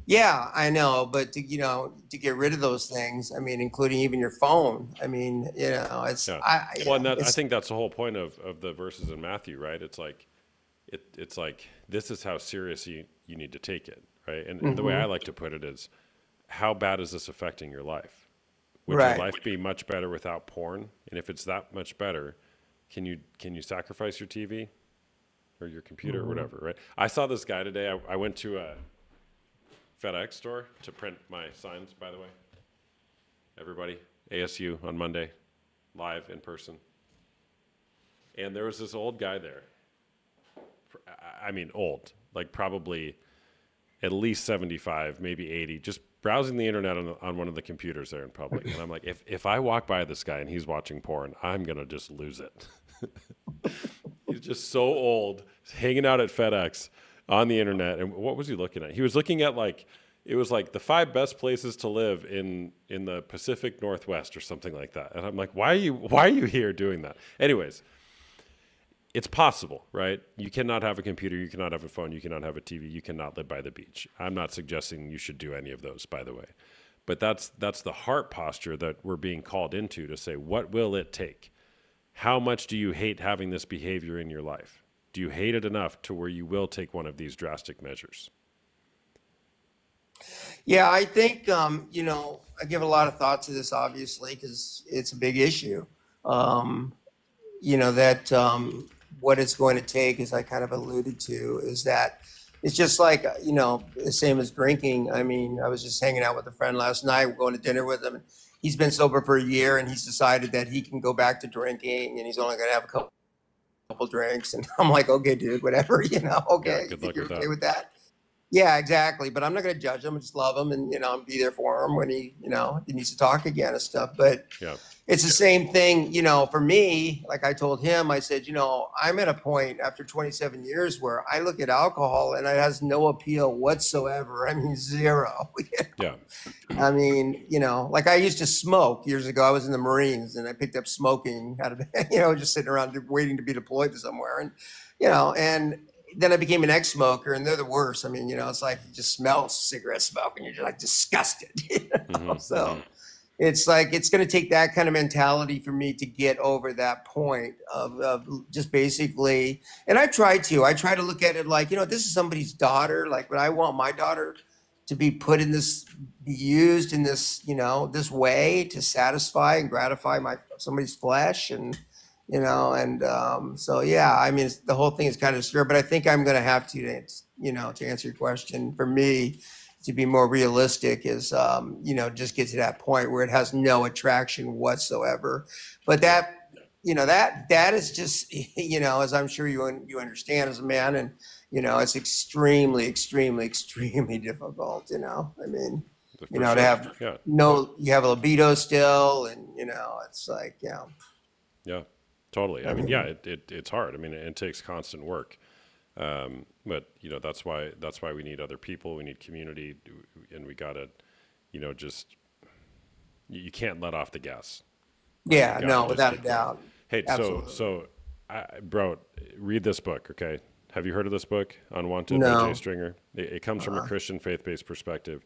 Yeah, I know, but to get rid of those things, I mean, including even your phone. I mean, it's Yeah. I Well, and I it's think that's the whole point of the verses in Matthew, right? It's like it's like this is how serious you need to take it, right? And the way I like to put it is, how bad is this affecting your life? Would your right. life be much better without porn? And if it's that much better, can you sacrifice your TV or your computer or whatever, right? I saw this guy today. I went to a FedEx store to print my signs, by the way. Everybody, ASU on Monday, live in person. And there was this old guy there. I mean, old, like probably at least 75, maybe 80, just browsing the internet on one of the computers there in public. And I'm like, if I walk by this guy and he's watching porn, I'm going to just lose it. He's just so old, hanging out at FedEx on the internet. And what was he looking at? He was looking at it was like the 5 best places to live in the Pacific Northwest or something like that. And I'm like, why are you here doing that? Anyways, it's possible, right? You cannot have a computer, you cannot have a phone, you cannot have a TV, you cannot live by the beach. I'm not suggesting you should do any of those, by the way. But that's the heart posture that we're being called into to say, what will it take? How much do you hate having this behavior in your life? Do you hate it enough to where you will take one of these drastic measures? Yeah, I think, I give a lot of thought to this, obviously, because it's a big issue. Um, that what it's going to take, as I kind of alluded to, is that it's just like, the same as drinking. I mean, I was just hanging out with a friend last night, we're going to dinner with him. He's been sober for a year and he's decided that he can go back to drinking and he's only going to have a couple drinks. And I'm like, okay, dude, whatever, Yeah, okay, you good think luck you're with okay that. with that? Yeah, exactly. But I'm not going to judge him. I just love him, and I'm be there for him when he needs to talk again and stuff. But Yeah, it's the same thing, for me. Like I told him, I said, I'm at a point after 27 years where I look at alcohol and it has no appeal whatsoever. I mean, zero. yeah, I mean, like I used to smoke years ago. I was in the Marines and I picked up smoking out of, just sitting around waiting to be deployed to somewhere. And then I became an ex-smoker and they're the worst. I mean, it's like you just smell cigarette smoke and you're just like disgusted. So it's like it's going to take that kind of mentality for me to get over that point of just basically. And I try to look at it like, this is somebody's daughter. Like, but I want my daughter to be put in this, be used in this, this way to satisfy and gratify somebody's flesh. So yeah, I mean, the whole thing is kind of scary, but I think I'm going to have to answer your question, for me to be more realistic is, just get to that point where it has no attraction whatsoever. But that is just, as I'm sure you understand as a man, and, it's extremely, extremely, extremely difficult, I mean, for to sure. have Yeah, you have a libido still, and, it's like, yeah, totally. I I mean, mean, it's hard. I mean, it takes constant work. But that's why we need other people. We need community, and we gotta, just you can't let off the gas. Right? You yeah, gotta no, just without a keep going. doubt. Hey, Absolutely. bro, read this book, okay? Have you heard of this book, Unwanted by Jay No. Stringer? It comes from a Uh, Christian faith-based perspective.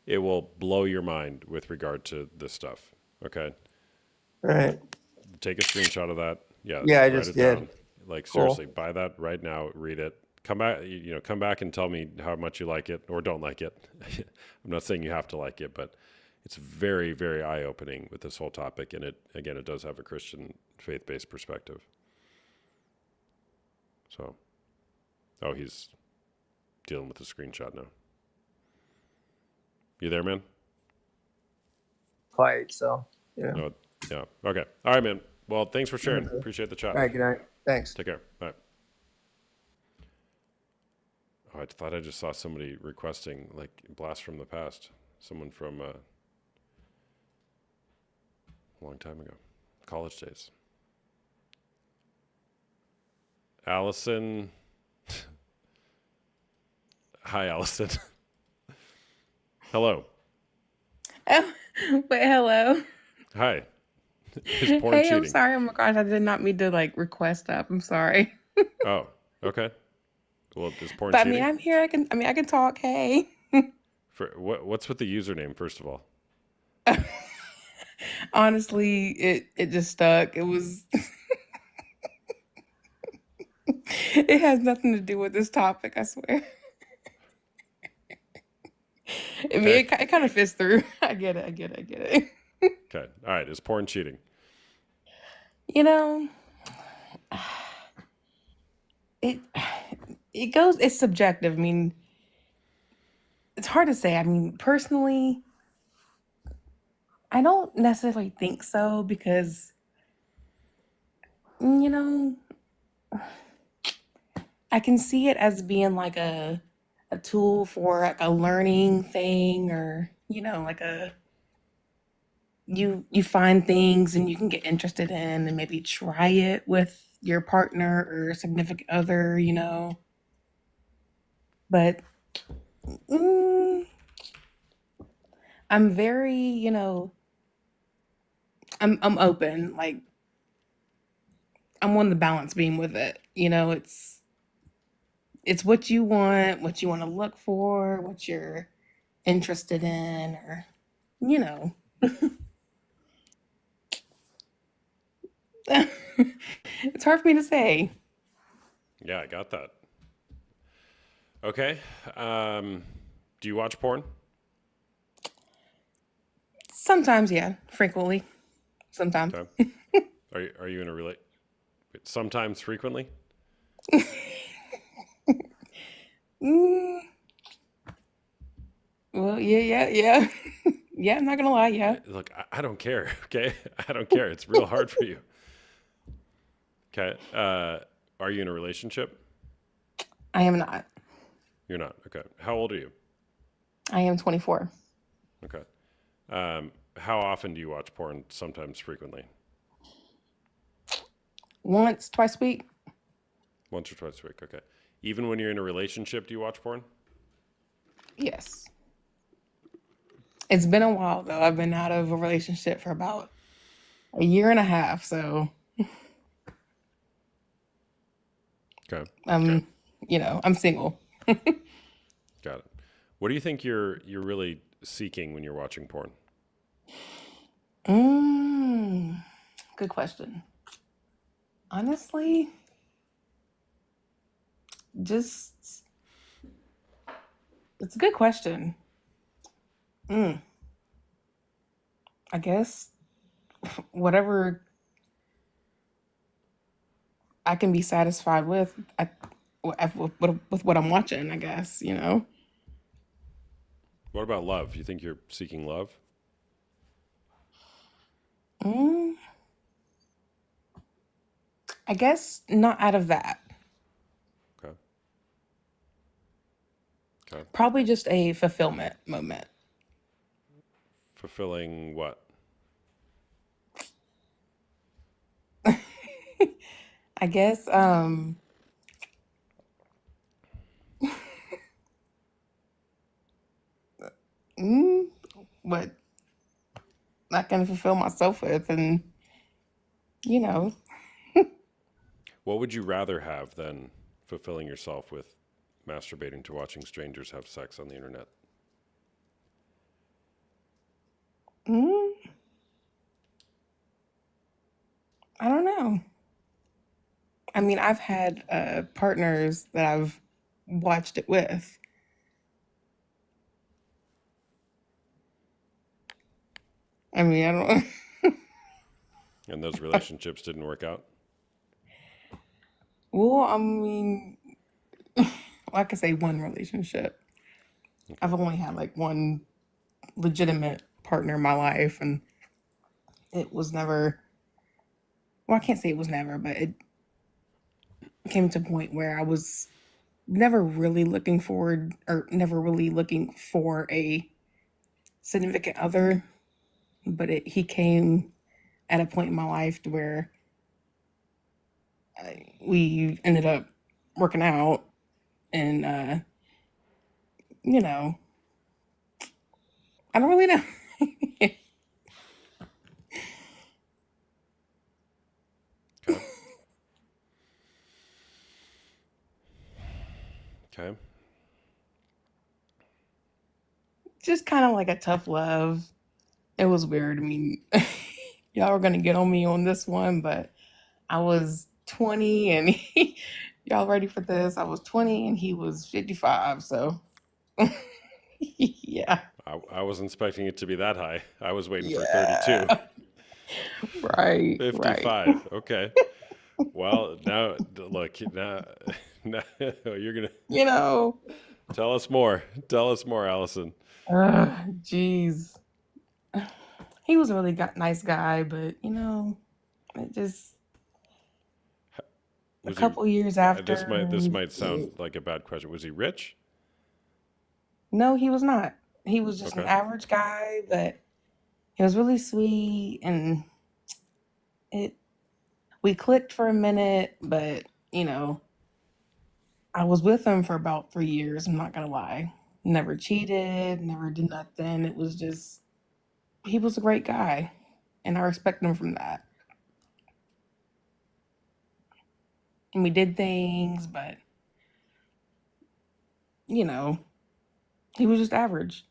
It will blow your mind with regard to this stuff. Okay, right. take a screenshot of that. Yeah, Yeah, I write just it down. did. Like seriously, Cool. buy that right now. Read it. Come back. Come back and tell me how much you like it or don't like it. I'm not saying you have to like it, but it's very, very eye-opening with this whole topic. And it does have a Christian faith-based perspective. So, oh, he's dealing with the screenshot now. You there, man? Fight. So, yeah. No. Yeah. Okay. All right, man. Well, thanks for All sharing. Appreciate the chat. right. Good night. Thanks. Take care. Bye. Oh, I thought I just saw somebody requesting like blast from the past. Someone from a long time ago, college days. Allison. Hi, Allison. Hello. Oh, wait, hello. Hi. Is porn Hey, I'm cheating? sorry. Oh my gosh, I did not mean to like request up. I'm sorry. Oh, okay. Well, is porn But I mean, cheating? I'm here. I can talk. Hey. For what's with the username? First of all, Honestly, it just stuck. It was it has nothing to do with this topic, I swear. I mean, okay, it kind of fits through. I get it. I get it. I get it. okay, all right. Is porn cheating? You know, it it's subjective. I mean, it's hard to say. I mean, personally, I don't necessarily think so because, you know, I can see it as being like a tool for like a learning thing, or like you find things and you can get interested in and maybe try it with your partner or significant other. But mm, I'm very, I'm open. Like I'm on the balance beam with it. It's what you want to look for, what you're interested in, or you know. It's hard for me to say. Yeah, I got that. Okay. Do you watch porn? Sometimes, yeah, frequently. Sometimes. Okay. Are you in a sometimes frequently? Mm, well, yeah. Yeah, I'm not gonna lie, yeah. Look, I don't care. Okay, I don't care. It's real hard for you. Okay. Are you in a relationship? I am not. You're not. Okay. How old are you? I am 24. Okay. How often do you watch porn? Sometimes frequently. Once, twice a week? Once or twice a week. Okay. Even when you're in a relationship, do you watch porn? Yes. It's been a while though. I've been out of a relationship for about a year and a half, so Okay. I'm, I'm single. Got it. What do you think you're really seeking when you're watching porn? Mm, good question. Honestly, just it's a good question. Mm, I guess whatever I can be satisfied with what I'm watching, I guess. What about love? You think you're seeking love? Mm, I guess not out of that. Okay. Okay. Probably just a fulfillment moment. Fulfilling what? I guess mm, what I can fulfill myself with and you know, What would you rather have than fulfilling yourself with masturbating to watching strangers have sex on the internet? mm, I don't know. I mean, I've had partners that I've watched it with. I mean, I don't. And those relationships didn't work out? Well, I mean, I could say one relationship. I've Okay. only had like one legitimate partner in my life, and it was never. Well, I can't say it was never, but it came to a point where I was never really looking forward or never really looking for a significant other, but he came at a point in my life to where we ended up working out and you know I don't really know. Okay. Okay. Just kind of like a tough love. It was weird. I mean, y'all are gonna get on me on this one, but I was 20 and y'all ready for this? I was 20 and he was 55, so yeah. I was expecting it to be that high. I was waiting for 32. Yeah. Right. 55. Okay. Well, now look, now you're going to You know, tell us more. Tell us more, Allison. jeez. He was a really nice guy, but it just a Was he couple years this after. might sound like a bad question. Was he rich? No, he was not. He was just an Okay. average guy, but he was really sweet, and it we clicked for a minute, but I was with him for about 3 years. I'm not gonna lie. Never cheated, never did nothing. It was just he was a great guy, and I respect him from that. And we did things, but you know, he was just average.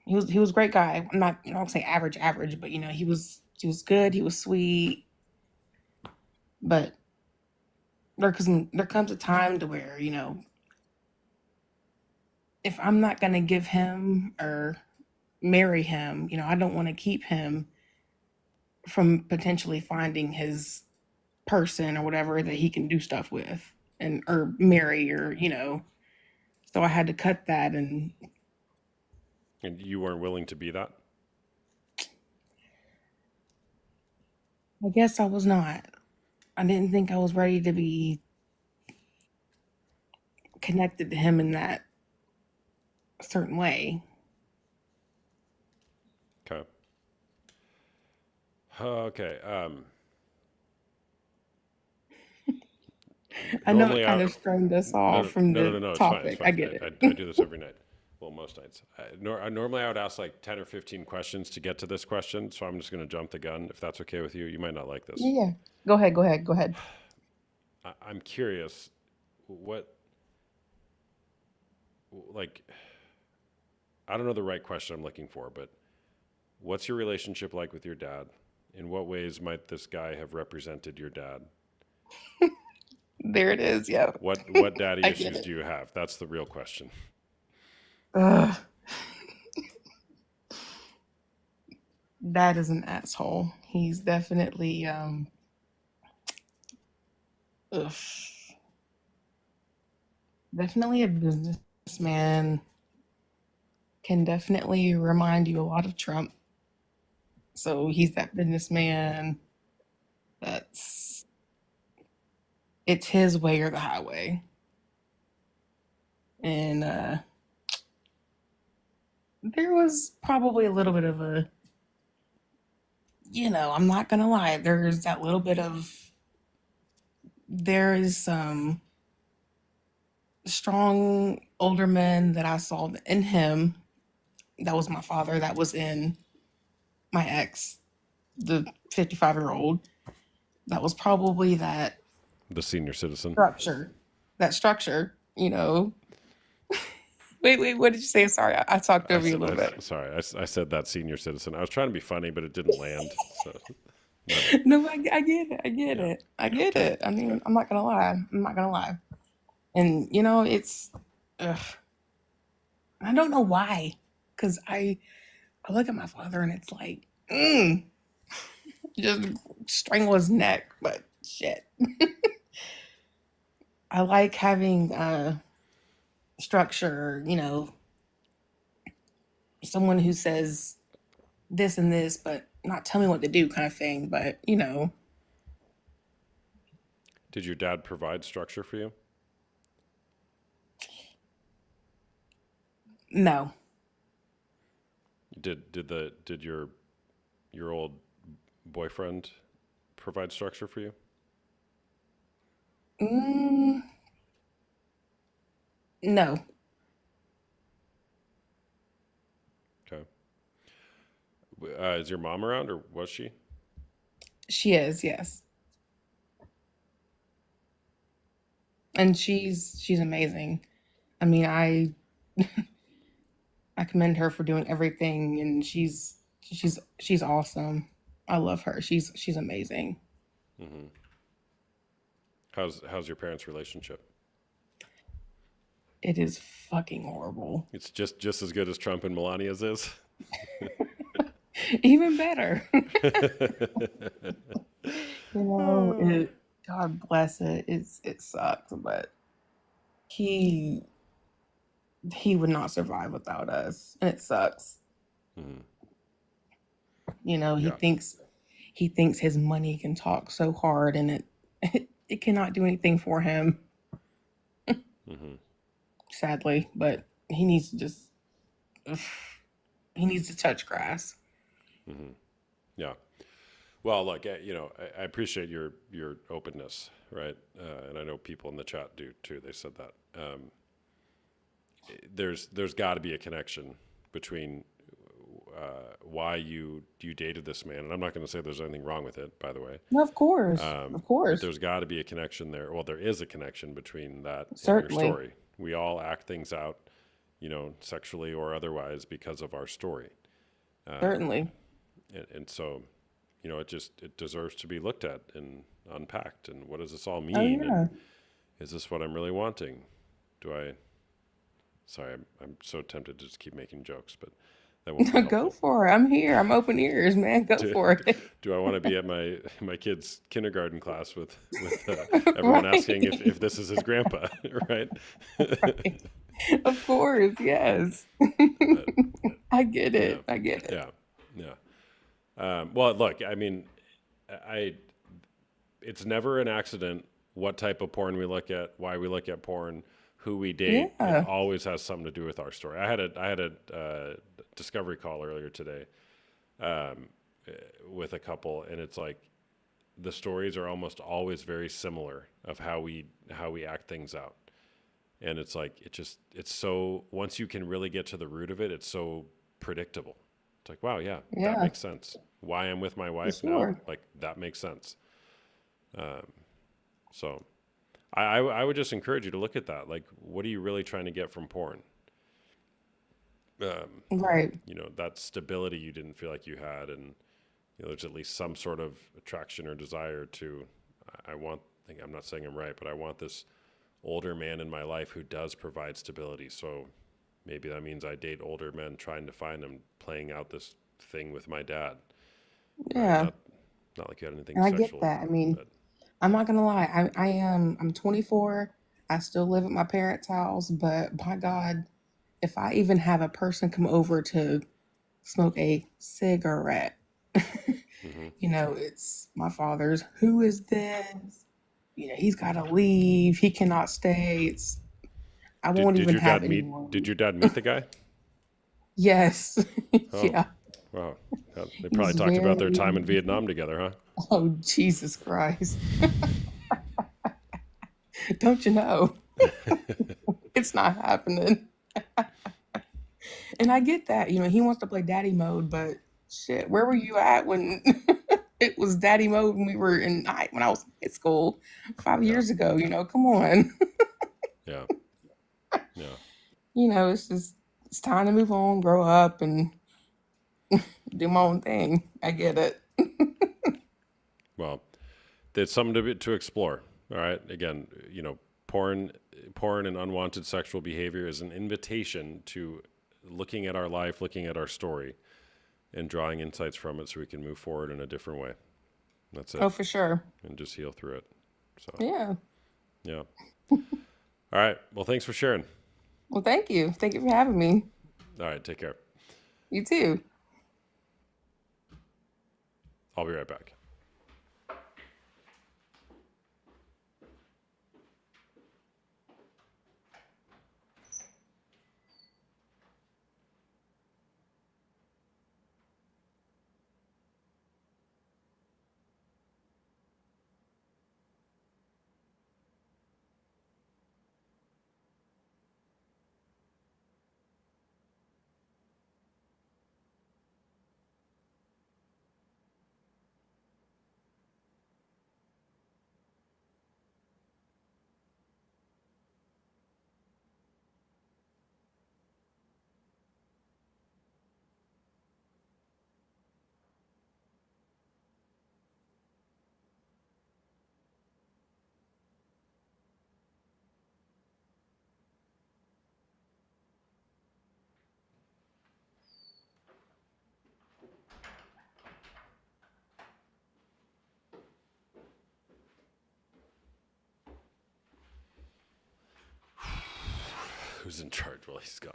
He was a great guy. I'm not say average, but he was good. He was sweet. But there comes a time to where, if I'm not going to give him or marry him, I don't want to keep him from potentially finding his person or whatever that he can do stuff with and or marry or. So I had to cut that, and And you weren't willing to be that? I guess I was not. I didn't think I was ready to be connected to him in that certain way. Okay. Okay. I know Normally it I kind of strained us no off from the no. It's fine. It's topic. I fine. get it. I do this every night. Well, most nights. Normally I would ask like 10 or 15 questions to get to this question, so I'm just going to jump the gun if that's okay with you. You might not like this. Yeah. Go ahead. Go ahead. Go ahead. I'm curious, what, like, I don't know the right question I'm looking for, but what's your relationship like with your dad? In what ways might this guy have represented your dad? There it is. Yeah. What daddy I get issues it. do you have? That's the real question. Ugh, that is an asshole. He's definitely ugh, definitely a businessman. Can definitely remind you a lot of Trump. So he's that businessman that's it's his way or the highway. And there was probably a little bit of a, I'm not gonna lie, there's that little bit of there is some strong older men that I saw in him. That was my father. That was in my ex, the 55-year-old. That was probably that The senior citizen. structure. That structure. Wait, what did you say? Sorry, I talked over you a little bit. Sorry, I said that senior citizen. I was trying to be funny, but it didn't land. So, No, I get it. I get yeah. it. I get Okay. it. I mean, I'm not gonna lie. I'm not gonna lie. And it's. Ugh, I don't know why, because I look at my father and it's like, just strangle his neck. But shit, I like having structure. Someone who says this and this, but not tell me what to do, kind of thing. But Did your dad provide structure for you? no. Did your old boyfriend provide structure for you? Mm, no. Okay. Is your mom around, or was she? She is, yes. And she's amazing. I mean, I commend her for doing everything, and she's awesome. I love her. She's amazing. Hmm. How's your parents' relationship? It is fucking horrible. It's just as good as Trump and Melania's is. Even better. God bless it. It sucks, but he he would not survive without us, and it sucks. Mhm. He Yeah. thinks his money can talk so hard, and it cannot do anything for him, Hmm. sadly. But he needs to just ugh, he needs to touch grass. Hmm. Yeah. Well, look, I appreciate your openness, right? And I know people in the chat do too. They said that. There's got to be a connection between why you dated this man, and I'm not going to say there's anything wrong with it, by the way. No, of course, of But course, there's got to be a connection there. Well, there is a connection between that and your certainly, story. We all act things out, sexually or otherwise, because of our story. certainly. And so, it deserves to be looked at and unpacked. And what does this all Oh mean? yeah. And is this what I'm really wanting? Do I? Sorry, I'm so tempted to just keep making jokes, but that won't be Go helpful. for it. I'm here. I'm open ears, man. Go Do, for it. do I want to be at my kid's kindergarten class with everyone asking Right. if this is his grandpa, right? Right. Of course, yes. But I get yeah, it. I get it. yeah, yeah. Well, look, I mean, I it's never an accident what type of porn we look at, why we look at porn, who we date. It Yeah. always has something to do with our story. I had a discovery call earlier today um, with a couple, and it's like the stories are almost always very similar of how we act things out. And it's like it's so once you can really get to the root of it, it's so predictable. It's like, wow, yeah, that Yeah, makes sense. Why I'm with my for wife now, sure. like that makes sense. Um, so I would just encourage you to look at that. Like, what are you really trying to get from porn? Um, Right. that stability you didn't feel like you had, and there's at least some sort of attraction or desire to. I want. I'm not saying I'm right, but I want this older man in my life who does provide stability. So maybe that means I date older men trying to find them, playing out this thing with my dad, right? Yeah. Not like you had anything And I get sexual with that. I him, mean, but I'm not gonna lie. I am. I'm 24. I still live at my parents' house, but by God, if I even have a person come over to smoke a cigarette, hmm it's my father's. Who is this? He's got to leave. He cannot stay. I did won't did even your have dad meet did anyone. your dad meet the guy? Yes. Oh, Yeah. wow. Yeah, they probably He's talked about their very. time in Vietnam together, huh? Oh, Jesus Christ. Don't you know? It's not happening. And I get that. He wants to play daddy mode, but shit, where were you at when it was daddy mode when we were when I was in high school 5 Yeah, years ago? Come on. yeah, yeah. It's just it's time to move on, grow up and do my own thing. I get it. Well, it's something to explore. All right. Again, porn, porn and unwanted sexual behavior is an invitation to looking at our life, looking at our story, and drawing insights from it so we can move forward in a different way. That's it, Oh, for sure. and just heal through it. So, Yeah. yeah. All right. Well, thanks for sharing. Well, thank you. Thank you for having me. All right. Take care. You too. I'll be right back. Who's in charge while he's gone?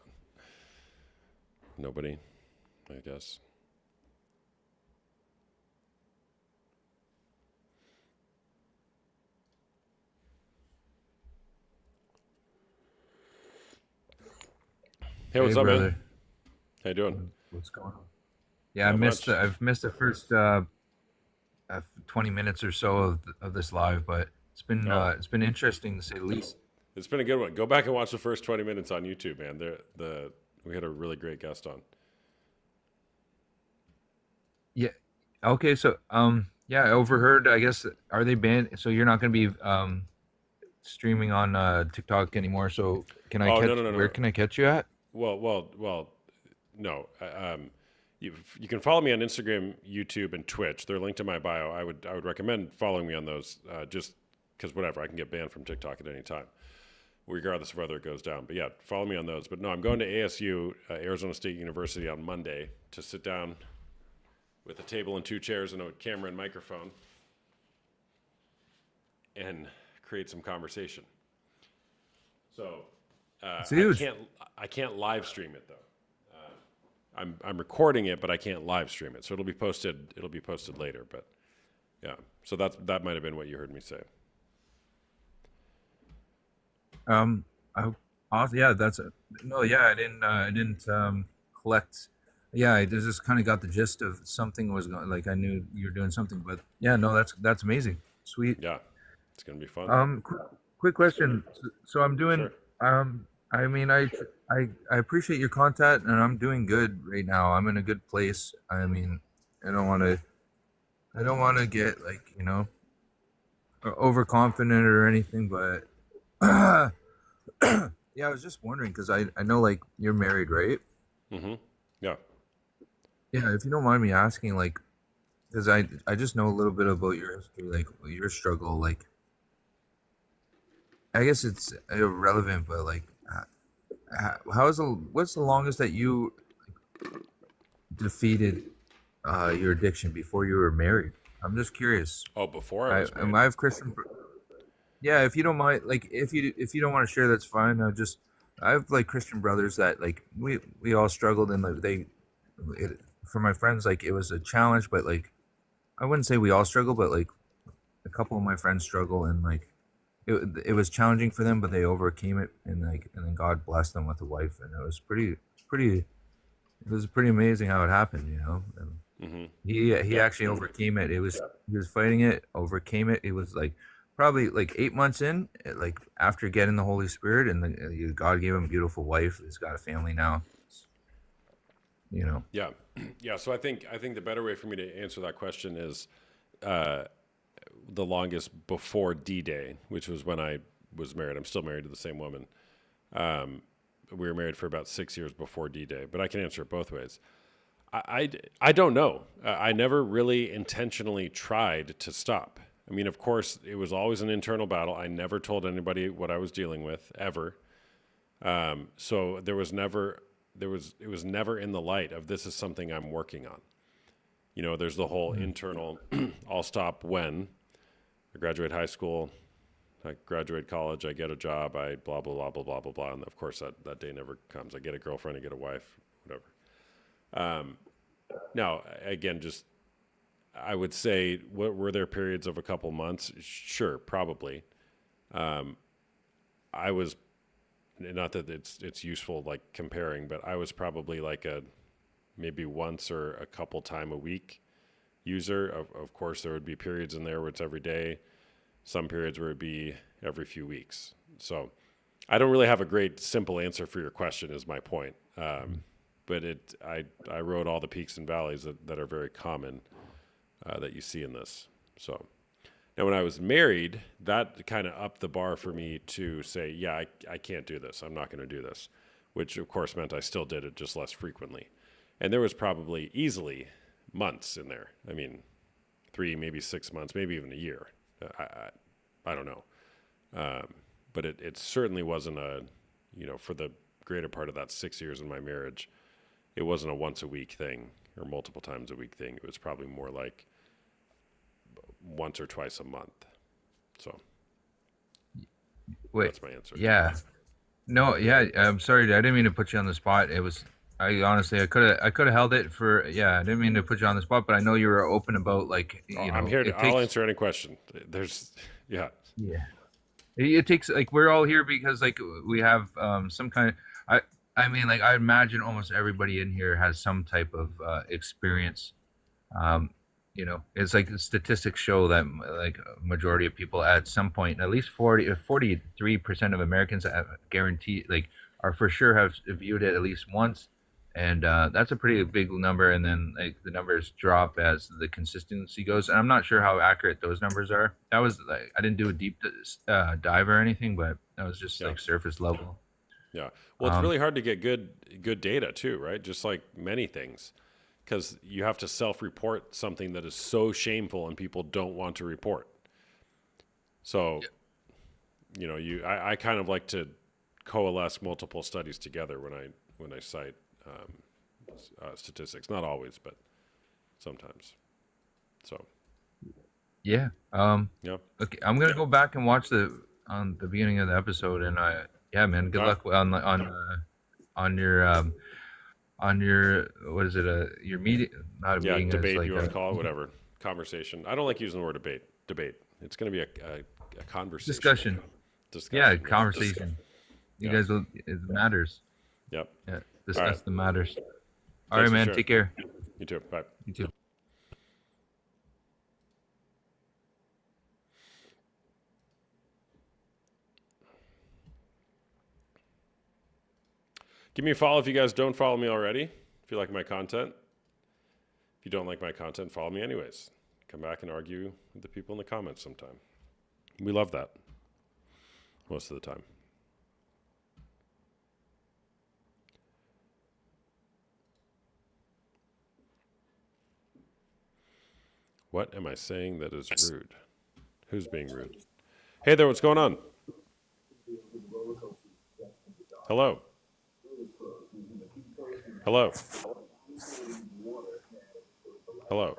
Nobody, I guess. Hey, Hey, what's up, man? brother. How you doing? What's going on? Yeah, Not much. I've missed the first 20 minutes or so of this live, but Oh, it's been interesting to say the least. it's been a good one. Go back and watch the first 20 minutes on YouTube, man. We had a really great guest on. Yeah. Okay, so yeah, I overheard, I guess, are they banned? So you're not going to be streaming on TikTok anymore. So Oh, no, no, no, where no. can I catch you at? Well, no. you can follow me on Instagram, YouTube, and Twitch. They're linked in my bio. I would recommend following me on those, just because whatever, I can get banned from TikTok at any time, regardless of whether it goes down. But yeah, follow me on those. But no, I'm going to ASU, Arizona State University, on Monday to sit down with a table and 2 chairs and a camera and microphone and create some conversation. So It's huge. I can't live stream it though. I'm recording it, but I can't live stream it. So it'll be posted later. But yeah, so that might have been what you heard me say. Yeah, that's it. No, yeah, I didn't collect. Yeah, I just kind of got the gist of something was going. Like I knew you were doing something, but yeah, no, that's amazing, sweet. Yeah, it's gonna be fun. Quick question. So I'm doing. Sure. I mean, I appreciate your content, and I'm doing good right now. I'm in a good place. I mean, I don't want to get like overconfident or anything, but yeah, I was just wondering because I know like you're married, right? Mm-hmm. Yeah. Yeah, if you don't mind me asking, like, because I just know a little bit about your history, like your struggle, like. I guess it's irrelevant, but like, what's the longest that you defeated your addiction before you were married? I'm just curious. Oh, before I was married. I have Christian. Yeah, if you don't mind, like, if you don't want to share, that's fine. I have like Christian brothers that like we all struggled, and like for my friends, like it was a challenge, but like I wouldn't say we all struggle, but like a couple of my friends struggle, and like. It was challenging for them, but they overcame it, and then God blessed them with a wife, and it was pretty. It was pretty amazing how it happened, And Mm-hmm. he actually overcame it. He was fighting it, overcame it. It was like probably like 8 months in, like after getting the Holy Spirit, and God gave him a beautiful wife. He's got a family now. Yeah, yeah. So I think the better way for me to answer that question is. The longest before D-Day, which was when I was married. I'm still married to the same woman. We were married for about 6 years before D-Day, but I can answer it both ways. I don't know. I never really intentionally tried to stop. I mean, of course, it was always an internal battle. I never told anybody what I was dealing with ever. So it was never in the light of this is something I'm working on. There's the whole internal, I'll stop when I graduate high school, I graduate college, I get a job, I blah, blah, blah, blah, blah, blah, blah. And of course that day never comes. I get a girlfriend, I get a wife, whatever. Now, again, just, I would say, were there periods of a couple months? Sure, probably. I was, not that it's useful like comparing, but I was probably like maybe once or a couple time a week user. Of course, there would be periods in there where it's every day, some periods where it'd be every few weeks. So I don't really have a great simple answer for your question is my point. But I rode all the peaks and valleys that are very common that you see in this. So now when I was married, that kind of upped the bar for me to say, yeah, I can't do this. I'm not going to do this, which of course meant I still did it just less frequently. And there was probably easily months in there. I mean, 3, maybe 6 months, maybe even a year. I don't know. But it certainly wasn't for the greater part of that 6 years in my marriage, it wasn't a once a week thing or multiple times a week thing. It was probably more like once or twice a month. So Wait, that's my answer. yeah. No, yeah, I'm sorry. I didn't mean to put you on the spot. I honestly, I could have held it for, yeah, I didn't mean to put you on the spot, but I know you were open about like, I'm here I'll answer any question. Yeah. Yeah. It takes, like, we're all here because like we have some kind of, I mean, like, I imagine almost everybody in here has some type of experience. It's like the statistics show that like a majority of people at some point, at least 43% of Americans guarantee, like, are for sure have viewed it at least once. And that's a pretty big number. And then like the numbers drop as the consistency goes. And I'm not sure how accurate those numbers are. That was like, I didn't do a deep dive or anything, but that was just like surface level. Yeah. Well, it's really hard to get good data too, right? Just like many things, because you have to self-report something that is so shameful and people don't want to report. So, you know, I kind of like to coalesce multiple studies together when I cite statistics. Not always, but sometimes. So, Yeah. yeah. Okay, I'm gonna go back and watch the beginning of the episode, and yeah, man, good luck on your what is it, your meeting, not a Yeah, meeting, it's debate, like you want to call it, whatever. Conversation. I don't like using the word debate. It's going to be a conversation. discussion. Yeah, conversation. You Yeah. guys will, it matters. Yep. Yeah, discuss right. the matters. All Thanks right, for man, sharing. take care. You too. Bye. You too. Give me a follow if you guys don't follow me already. If you like my content. If you don't like my content, follow me anyways. Come back and argue with the people in the comments sometime. We love that. Most of the time. What am I saying that is rude? Who's being rude? Hey there, what's going on? Hello. Hello. Hello.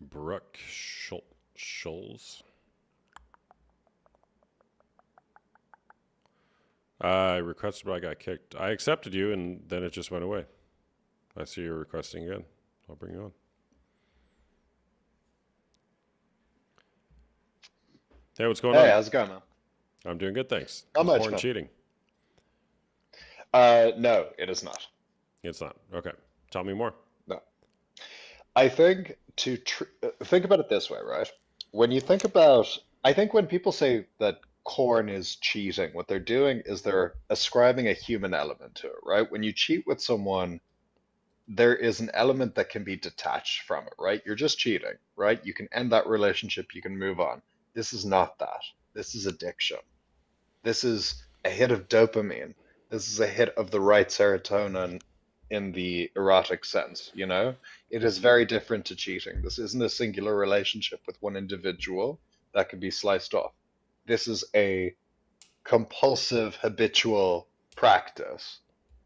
Brooke Schulz. I requested, but I got kicked. I accepted you, and then it just went away. I see you're requesting again. I'll bring you on. Hey, what's going on? Hey, how's it going, man? I'm doing good, thanks. Not Is much, porn man. cheating? No, it is not. It's not. Okay. Tell me more. No. I think think about it this way, right? When you think about, I think when people say that corn is cheating, what they're doing is they're ascribing a human element to it, right? When you cheat with someone, there is an element that can be detached from it, right? You're just cheating, right? You can end that relationship, you can move on. This is not that. This is addiction. This is a hit of dopamine. This is a hit of the right serotonin in the erotic sense, you know? It is very different to cheating. This isn't a singular relationship with one individual that can be sliced off. This is a compulsive, habitual practice.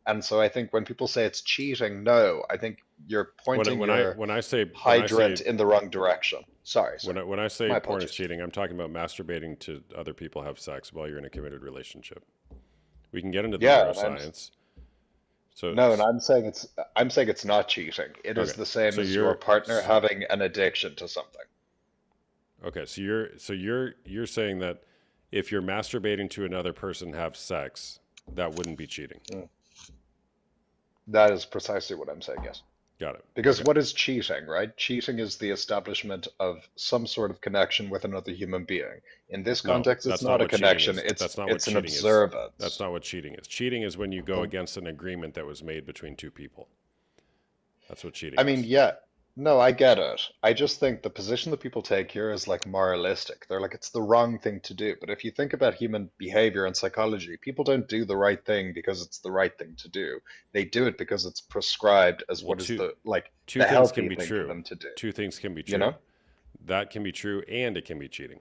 And so I think when people say it's cheating, no, I think you're pointing your when I say hydrant in the wrong direction. Sorry. when I say My porn is apologies. cheating, I'm talking about masturbating to other people have sex while you're in a committed relationship. We can get into the Yeah, and neuroscience. So No, and I'm saying it's not cheating. It is Okay, the same so as your you're partner having an addiction to something. okay. So you're saying that if you're masturbating to another person have sex, that wouldn't be cheating. That is precisely what I'm saying, yes. Got it. Because Okay. what is cheating, right? Cheating is the establishment of some sort of connection with another human being. In this No, context, that's it's not not a what cheating connection, is. it's That's not what it's an cheating is. observance. That's not what cheating is. Cheating is when you go against an agreement that was made between two people. That's what cheating I mean, is. yeah, no, I get it. I just think the position that people take here is like moralistic. They're like, it's the wrong thing to do. But if you think about human behavior and psychology, people don't do the right thing because it's the right thing to do. They do it because it's prescribed as Well, what is the like two the things can healthy be thing for true. them to do. Two things can be You true. know? That can be true, and it can be cheating.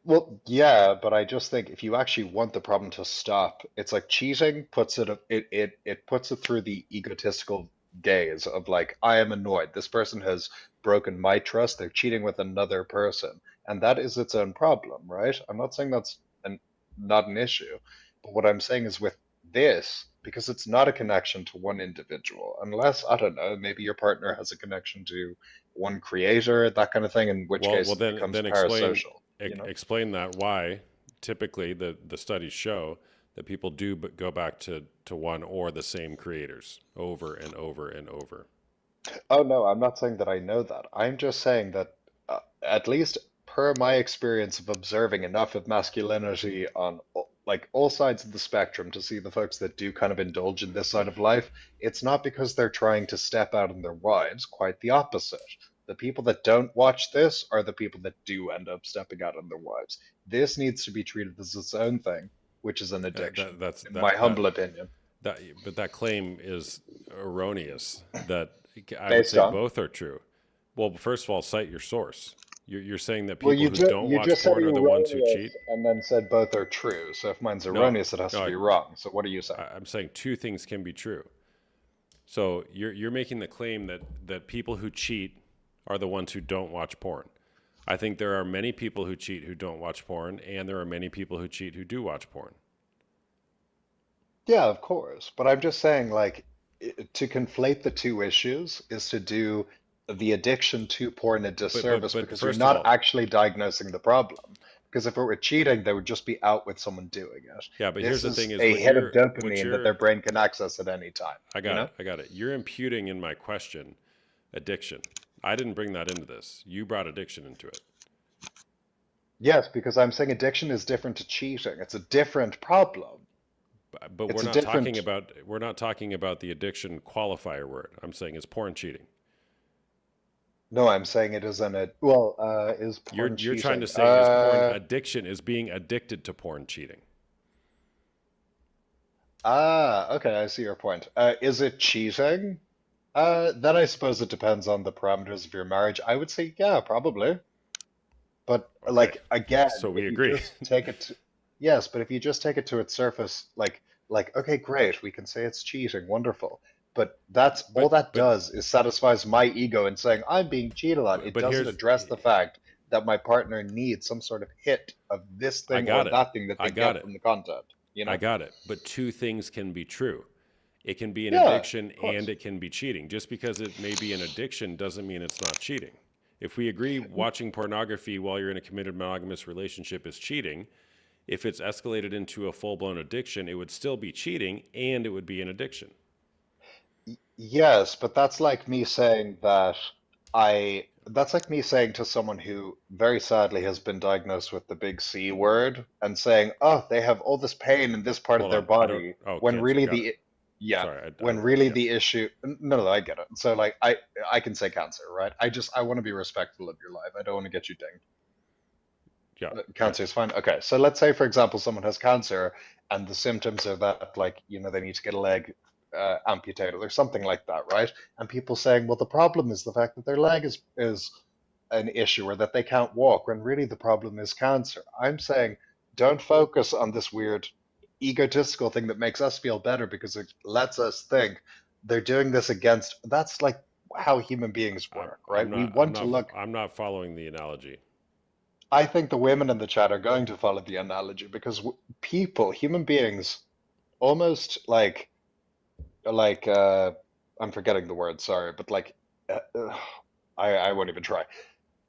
Well, yeah, but I just think if you actually want the problem to stop, it's like cheating puts it puts it through the egotistical gaze of like, I am annoyed. This person has broken my trust. They're cheating with another person, and that is its own problem, right? I'm not saying that's not an issue, but what I'm saying is with this, because it's not a connection to one individual, unless, I don't know, maybe your partner has a connection to one creator, that kind of thing, in which case Well, it then becomes explain parasocial, you know? explain that why typically the studies show that people do go back to one or the same creators over and over and over. Oh no, I'm not saying that I know that. I'm just saying that at least per my experience of observing enough of masculinity on like all sides of the spectrum to see the folks that do kind of indulge in this side of life, it's not because they're trying to step out on their wives, quite the opposite. The people that don't watch this are the people that do end up stepping out on their wives. This needs to be treated as its own thing, which is an addiction, That's in my humble opinion. but that claim is erroneous. That I would Based say on? both are true. Well, first of all, cite your source. You're saying that Well, people who don't you watch just said porn are the ones who cheat. erroneous and then said both are true. So if mine's No, erroneous, it has no, to be wrong. So what are you saying? I'm saying two things can be true. So you're making the claim that people who cheat are the ones who don't watch porn. I think there are many people who cheat who don't watch porn, and there are many people who cheat who do watch porn. Yeah, of course. But I'm just saying, like, to conflate the two issues is to do the addiction to porn a disservice But because you're first of not all, actually diagnosing the problem. Because if it were cheating, they would just be out with someone doing it. yeah. But here's This the is thing: is a what hit of what dopamine that their you're brain can access at any time, I you got know? it. I got it. You're imputing in my question addiction. I didn't bring that into this. You brought addiction into it. Yes, because I'm saying addiction is different to cheating. It's a different problem. But It's a different. we're not talking about the addiction qualifier word. I'm saying is porn cheating. No, I'm saying it is well, is porn You're trying to cheating? say is porn addiction is being addicted to porn cheating. Okay, I see your point. Is it cheating? Then I suppose it depends on the parameters of your marriage. I would say, yeah, probably. But Okay. like again, So we if you agree. just take it to, yes, but if you just take it to its surface, like okay, great, we can say it's cheating, wonderful. But that's all But that but does is satisfies my ego in saying I'm being cheated on. It but doesn't here's address the fact that my partner needs some sort of hit of this I thing or got it. that thing that I they got get it. from the content, you I know? got it. But two things can be true. It can be an Yeah, addiction of and course. it can be cheating. Just because it may be an addiction doesn't mean it's not cheating. If we agree watching pornography while you're in a committed monogamous relationship is cheating, if it's escalated into a full blown addiction, it would still be cheating and it would be an addiction. Yes, but that's like me saying that's like me saying to someone who very sadly has been diagnosed with the big C word and saying, "Oh, they have all this pain in this part of Hold their on. I don't. body," Oh, when cancer. really Got it. yeah, Sorry. when really the issue, no, no, I get it. So like I can say cancer, right? I want to be respectful of your life. I don't want to get you dinged. Yeah. Yeah. Cancer is fine. Okay, so let's say, for example, someone has cancer and the symptoms are that, like, they need to get a leg amputated or something like that, right? And people saying, well, the problem is the fact that their leg is an issue or that they can't walk, when really the problem is cancer. I'm saying, don't focus on this weird egotistical thing that makes us feel better because it lets us think they're doing this against. That's like how human beings I'm, work, I'm right? We not. I'm want to not. look. I'm not following the analogy. I think the women in the chat are going to follow the analogy because people, human beings, almost like I'm forgetting the word, sorry, but like uh, uh, I won't even try.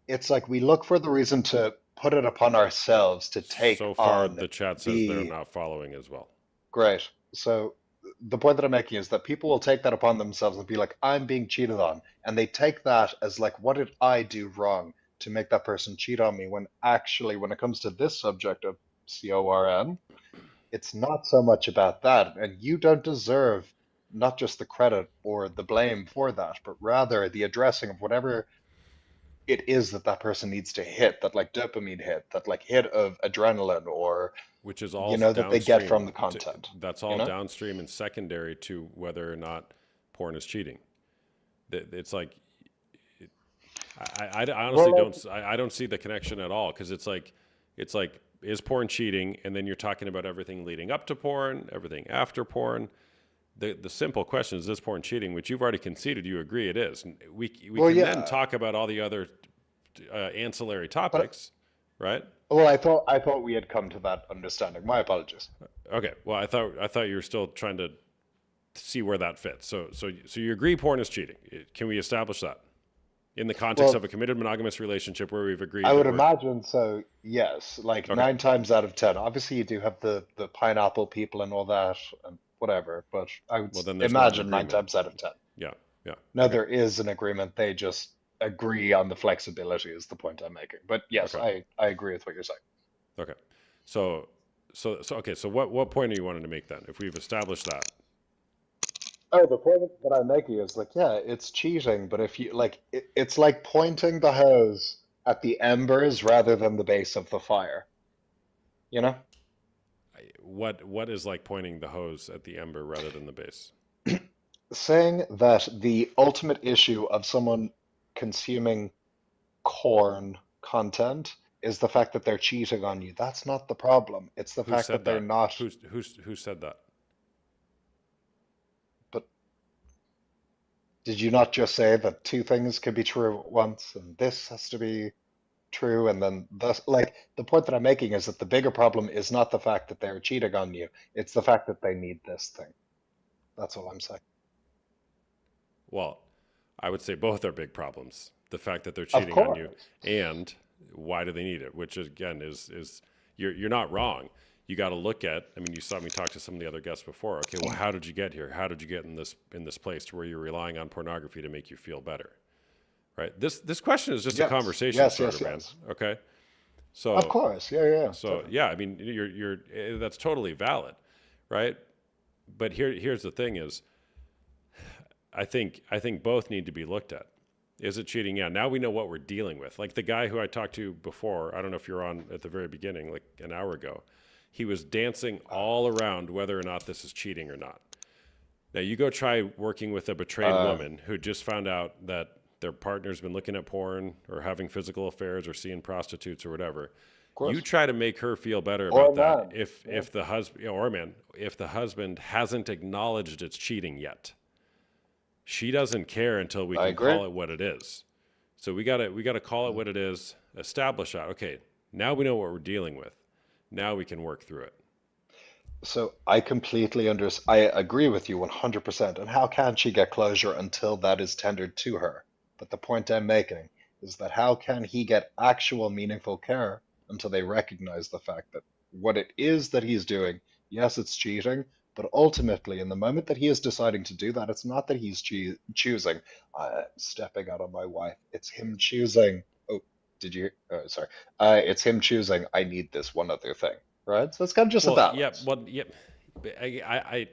It's like we look for the reason to put it upon ourselves to take So far, on the chat says they're the not following as well. great. So the point that I'm making is that people will take that upon themselves and be like, I'm being cheated on, and they take that as like, what did I do wrong to make that person cheat on me? When actually, when it comes to this subject of CORN, it's not so much about that, and you don't deserve not just the credit or the blame for that, but rather the addressing of whatever it is that that person needs to hit, that like dopamine hit, that like hit of adrenaline, or Which is all that they get from the content, that's you all know? downstream and secondary to whether or not porn is cheating. It's like I honestly Well, I don't see the connection at all because it's like is porn cheating, and then you're talking about everything leading up to porn, everything after porn. The simple question is porn cheating, which you've already conceded you agree it is. We well, can then yeah, talk about all the other ancillary but topics, right? well, I thought we had come to that understanding. My apologies. Okay. Well, I thought you were still trying to see where that fits. So you agree porn is cheating. Can we establish that in the context of Well, a committed monogamous relationship where we've I agreed that would we're imagine so, yes. Like okay? 9 times out of 10. Obviously, you do have the pineapple people and all that and whatever, but I would Well, then there's not an imagine nine agreement. times out of 10. Yeah. Yeah. No, Okay. there is an agreement. They just agree on the flexibility is the point I'm making. But yes, Okay. I agree with what you're saying. Okay. So okay. So what point are you wanting to make then? If we've established that, Oh, the point that I'm making is like, yeah, it's cheating, but if you like, it's like pointing the hose at the embers rather than the base of the fire. You know? what is like pointing the hose at the ember rather than the base? Saying that the ultimate issue of someone consuming corn content is the fact that they're cheating on you. That's not the problem. It's the Who fact said that they're that? not. Who said that? But did you not just say that two things can be true at once, and this has to be true, and then thus, like, the point that I'm making is that the bigger problem is not the fact that they're cheating on you, it's the fact that they need this thing. That's all I'm saying. Well, I would say both are big problems. The fact that they're Of cheating on you, course. and why do they need it? Which again is you're not wrong. You got to look at. I mean, you saw me talk to some of the other guests before. Okay, well, how did you get here? How did you get in this place to where you're relying on pornography to make you feel better? Right. This question is just a Yes, conversation yes, starter, yes, man. yes. Okay. Of So course, yeah. so yeah, I mean, you're that's totally valid, right? But here's the thing is, I think both need to be looked at. Is it cheating? Yeah. Now we know what we're dealing with. Like the guy who I talked to before, I don't know if you're on at the very beginning, like an hour ago, he was dancing all around whether or not this is cheating or not. Now you go try working with a betrayed Of woman who just found out that their partner's been looking at porn or having physical affairs or seeing prostitutes or whatever. You course. try to make her feel better Or about a that. man. If the husband or man, if the husband hasn't acknowledged it's cheating yet, she doesn't care until we I can agree. call it what it is. So we gotta call it what it is. Establish that. Okay, now we know what we're dealing with. Now we can work through it. So I agree with you 100%. And how can she get closure until that is tendered to her? But the point I'm making is that how can he get actual meaningful care until they recognize the fact that what it is that he's doing, yes, it's cheating, but ultimately, in the moment that he is deciding to do that, it's not that he's choosing, stepping out on my wife. It's him choosing. Oh, did you? Sorry. It's him choosing, I need this one other thing, right? So it's kind of just a Well, yeah, balance. well, yeah. I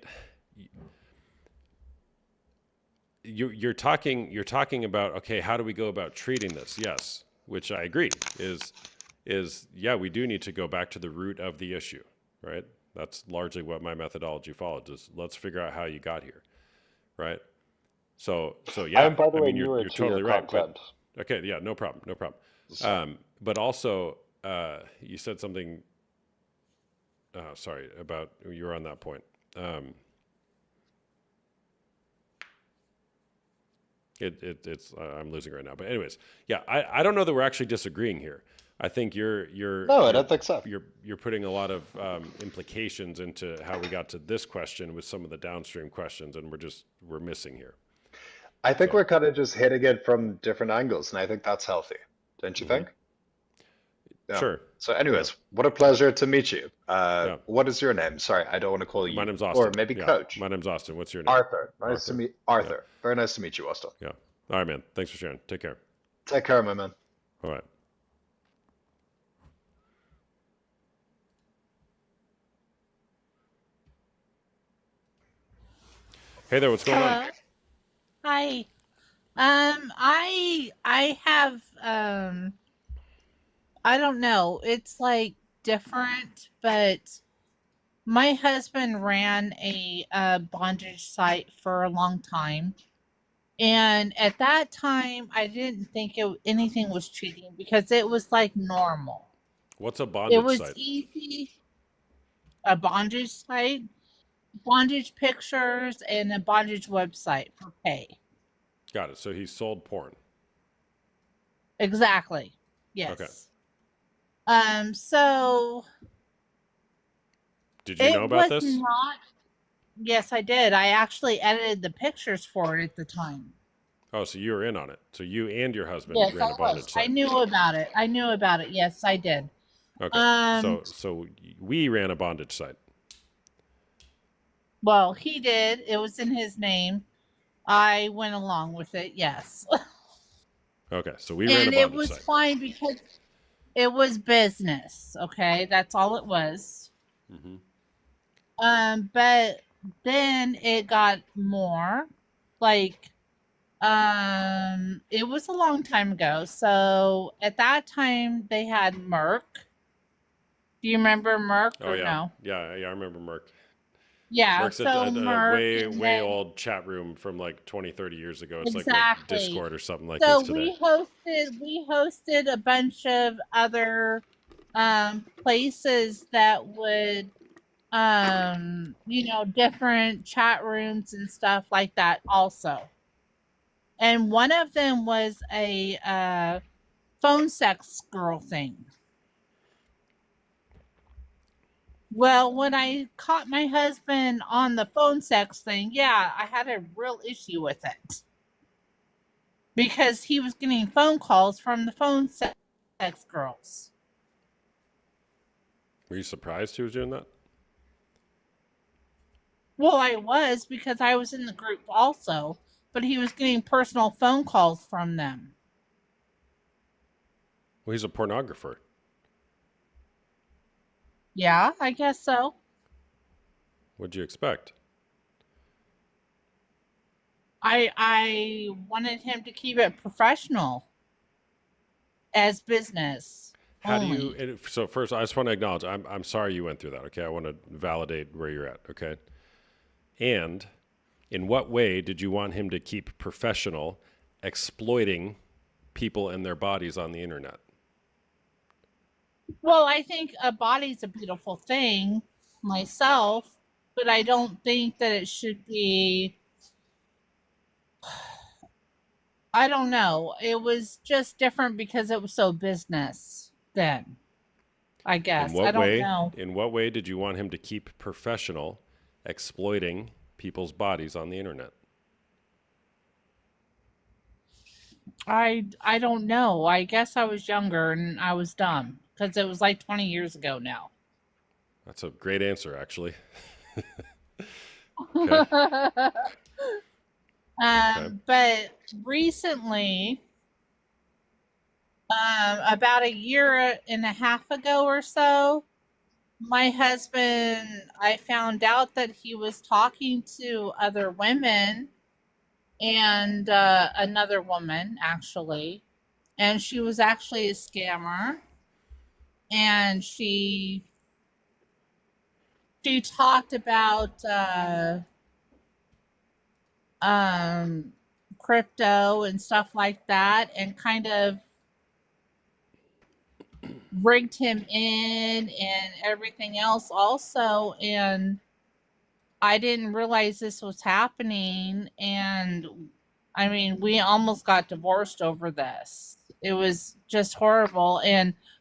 you're talking about, okay, how do we go about treating this? Yes, which I agree is yeah, we do need to go back to the root of the issue, right? That's largely what my methodology followed, is let's figure out how you got here, right? So yeah, I'm, by the I way, mean, you're newer you're to your totally right, but content. okay, yeah, no problem, no problem. So, But also, you said something, sorry, about you were on that point. Um, it's I'm losing right now. But anyways, yeah, I don't know that we're actually disagreeing here. I think no, I don't think so. you're putting a lot of implications into how we got to this question with some of the downstream questions, and we're missing here. I think So we're kind of just hitting it from different angles, and I think that's healthy. Don't you hmm think? Yeah. sure, So, yeah, anyways, what a pleasure to meet you. yeah. What is your name? Sorry, I don't want to call My you, name's or Austin. maybe Yeah, Coach. my name's Austin. What's your name? Arthur. Nice to Arthur. meet Yeah, Arthur. Very nice to meet you, Austin. yeah. All right, man. Thanks for sharing. Take care. Take care, my man. All right. Hey there. What's going on? Hello. Hi. I have I don't know. It's like different, but my husband ran a bondage site for a long time. And at that time, I didn't think anything was cheating because it was like normal. What's a It bondage was site? easy. A bondage site, bondage pictures, and a bondage website for pay. Got it. So he sold porn. Exactly. Okay. Yes. So Did you know it about was this? not. Yes, I did. I actually edited the pictures for it at the time. Oh, so you were in on it. So you and your husband Yes, ran I a was. bondage I site. knew about it. I knew about it. Yes, I did. Okay. Um, So we ran a bondage site. well, he did. It was in his name. I went along with it. Yes. Okay, so we ran a And it bondage was site. fine because it was business. Okay, that's all it was. Hmm. But then it got more like it was a long time ago. So at that time they had Merck. Do you remember Merck Oh or yeah, no? yeah. I remember Merck. Yeah, Merck's so a Merck and way then old chat room from like 20, 30 years ago. It's like what exactly. Discord or something like So is today. we hosted a bunch of other places that would different chat rooms and stuff like that also. And one of them was a phone sex girl thing. Well, when I caught my husband on the phone sex thing, yeah, I had a real issue with it because he was getting phone calls from the sex girls. Were you surprised he was doing that? Well, I was because I was in the group also, but he was getting personal phone calls from them. Well, he's a pornographer. Yeah, I guess so. What'd you expect? I wanted him to keep it professional as business How do only. you? So first, I just want to acknowledge. I'm sorry you went through that. Okay, I want to validate where you're at. Okay, and in what way did you want him to keep professional, exploiting people and their bodies on the internet? Well, I think a body's a beautiful thing myself, but I don't think that it should be. I don't know. It was just different because it was so business then. I In guess. I what don't way? know. In what way did you want him to keep professional, exploiting people's bodies on the internet? I don't know. I guess I was younger and I was dumb because it was like 20 years ago now. That's a great answer, actually. Okay. Okay. But recently, about a year and a half ago or so, my husband, I found out that he was talking to other women and another woman actually, and she was actually a scammer, and she talked about crypto and stuff like that, and kind of rigged him in and everything else also. And I didn't realize this was happening. And I mean, we almost got divorced over this. It was just horrible.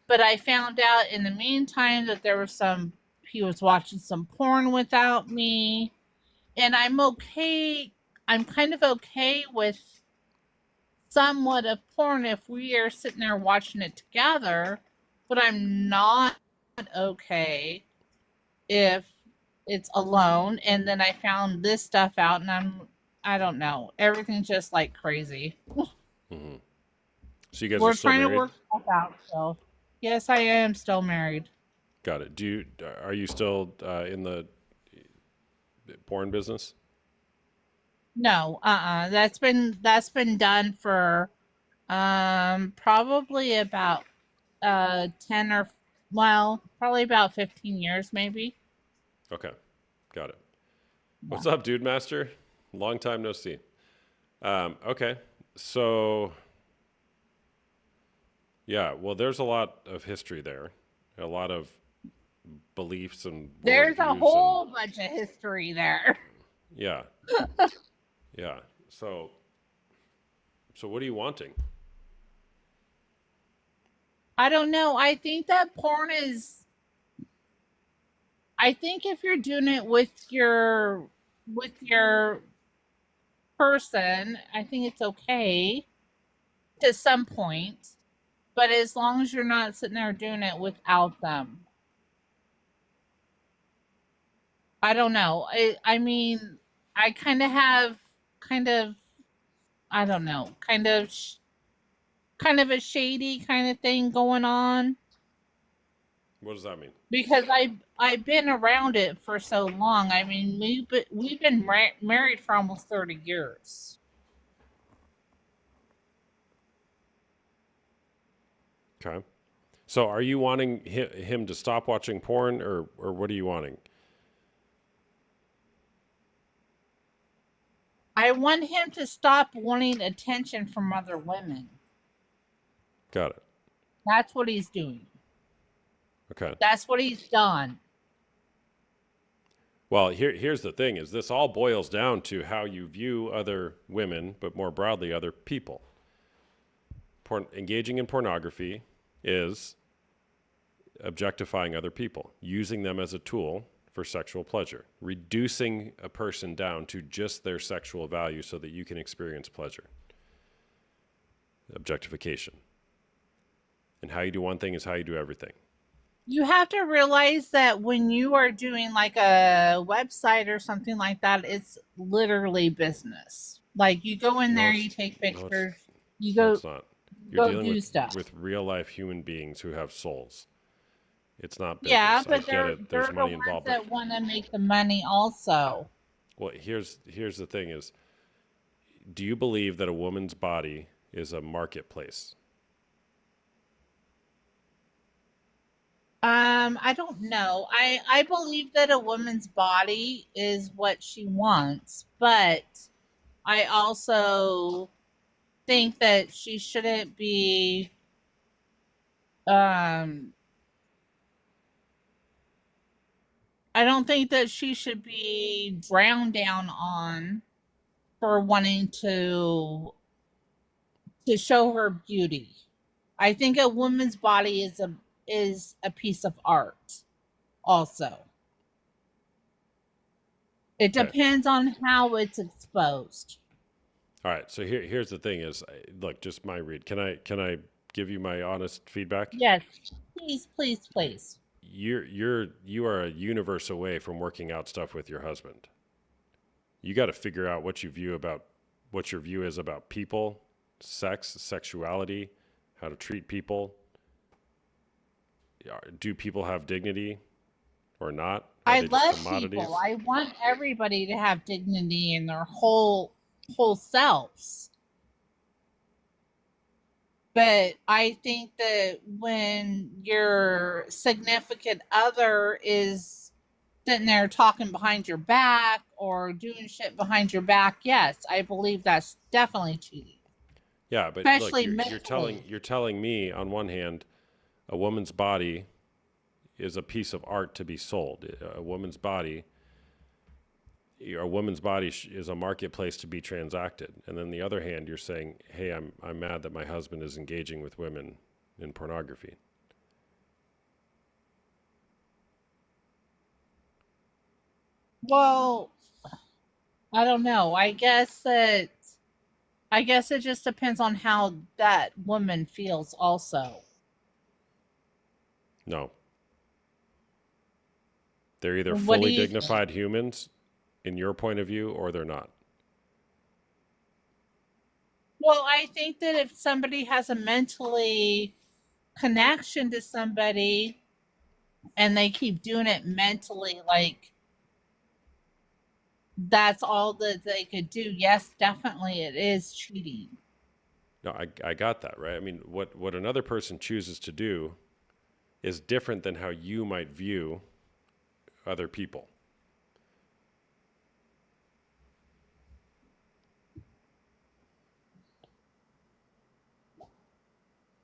But I found out in the meantime that he was watching some porn without me. And I'm okay. I'm kind of okay with somewhat of porn if we are sitting there watching it together, but I'm not okay if it's alone. And then I found this stuff out, and I don't know. Everything's just like crazy. Hmm. So you guys We're are still trying to married? work stuff out. So, yes, I am still married. Got it. Are you still in the porn business? No, that's been done for probably about 10 or probably about 15 years maybe. Okay, got it. What's up, dude master? Long time no see. Okay, so yeah, well, there's a lot of history there, a lot of beliefs and There's a worldviews whole bunch of history there. yeah, yeah. So what are you wanting? I don't know. I think that porn is. I think if you're doing it with your person, I think it's okay to some point, but as long as you're not sitting there doing it without them. I don't know. I mean, I kind of have kind of I don't know, kind of kind of a shady kind of thing going on What does that mean? because I've been around it for so long. I mean, we've been married for almost 30 years. Okay. So are you wanting him to stop watching porn, or what are you wanting? I want him to stop wanting attention from other women. Got it. That's what he's doing. Okay. That's what he's done. Well, here's the thing: is this all boils down to how you view other women, but more broadly, other people. Engaging in pornography is objectifying other people, using them as a tool for sexual pleasure, reducing a person down to just their sexual value so that you can experience pleasure. Objectification. And how you do one thing is how you do everything. You have to realize that when you are doing like a website or something like that, it's literally business. Like you go in No, there, it's- you take no, it's- pictures, you No, go it's not. You're go dealing do with, stuff. with real life human beings who have souls. It's not business. Yeah, I but get they're it. There's the money ones involved. that want to make the money also. Well, here's the thing: is do you believe that a woman's body is a marketplace? I don't know. I believe that a woman's body is what she wants, but I also think that she shouldn't be um I don't think that she should be drowned down on for wanting to show her beauty. I think a woman's body is a piece of art also. It Okay. depends on how it's exposed. All right. So here's the thing: is look, just my read. Can I give you my honest feedback? Yes, please, please, please. You are a universe away from working out stuff with your husband. You got to figure out what your view is about people, sex, sexuality, how to treat people. Do people have dignity or not? Are I they just love commodities? people. I want everybody to have dignity in their whole selves. But I think that when your significant other is sitting there talking behind your back or doing shit behind your back, yes, I believe that's definitely cheating. Yeah, but Especially look, mentally. you're telling me on one hand, a woman's body is a piece of art to be sold. A woman's body is a marketplace to be transacted. And then the other hand, you're saying, "Hey, I'm mad that my husband is engaging with women in pornography." Well, I don't know. I guess it just depends on how that woman feels also. No. They're either What do fully you think? dignified humans in your point of view or they're not. Well, I think that if somebody has a mentally connection to somebody and they keep doing it mentally, like that's all that they could do, yes, definitely it is cheating. No, I got that, right? I mean, what another person chooses to do is different than how you might view other people.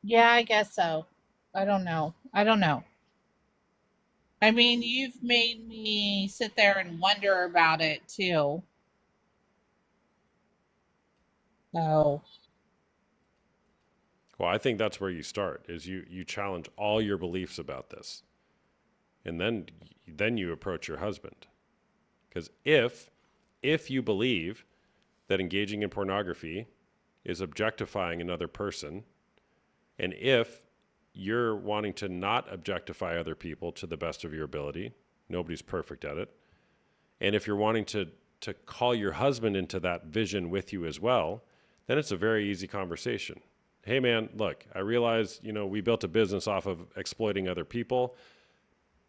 Yeah, I guess so. I don't know. I don't know. I mean, you've made me sit there and wonder about it too. So, Well, I think that's where you start, is you challenge all your beliefs about this. And then you approach your husband. Because if you believe that engaging in pornography is objectifying another person, and if you're wanting to not objectify other people to the best of your ability, nobody's perfect at it, and if you're wanting to call your husband into that vision with you as well, then it's a very easy conversation. hey man, look, I realize, we built a business off of exploiting other people,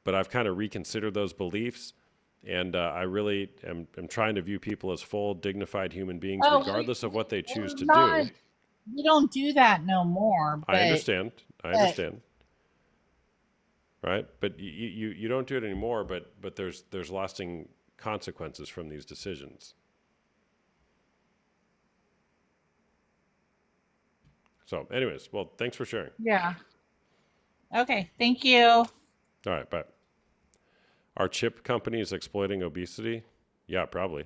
but I've kind of reconsidered those beliefs. And I really am trying to view people as full, dignified human beings, Oh, regardless of what they choose we're to not. do. We don't do that no more. I understand. But Right? But you don't do it anymore, but there's lasting consequences from these decisions. So anyways, well, thanks for sharing. yeah. Okay. Thank you. All right, bye. Are chip companies exploiting obesity? Yeah, probably.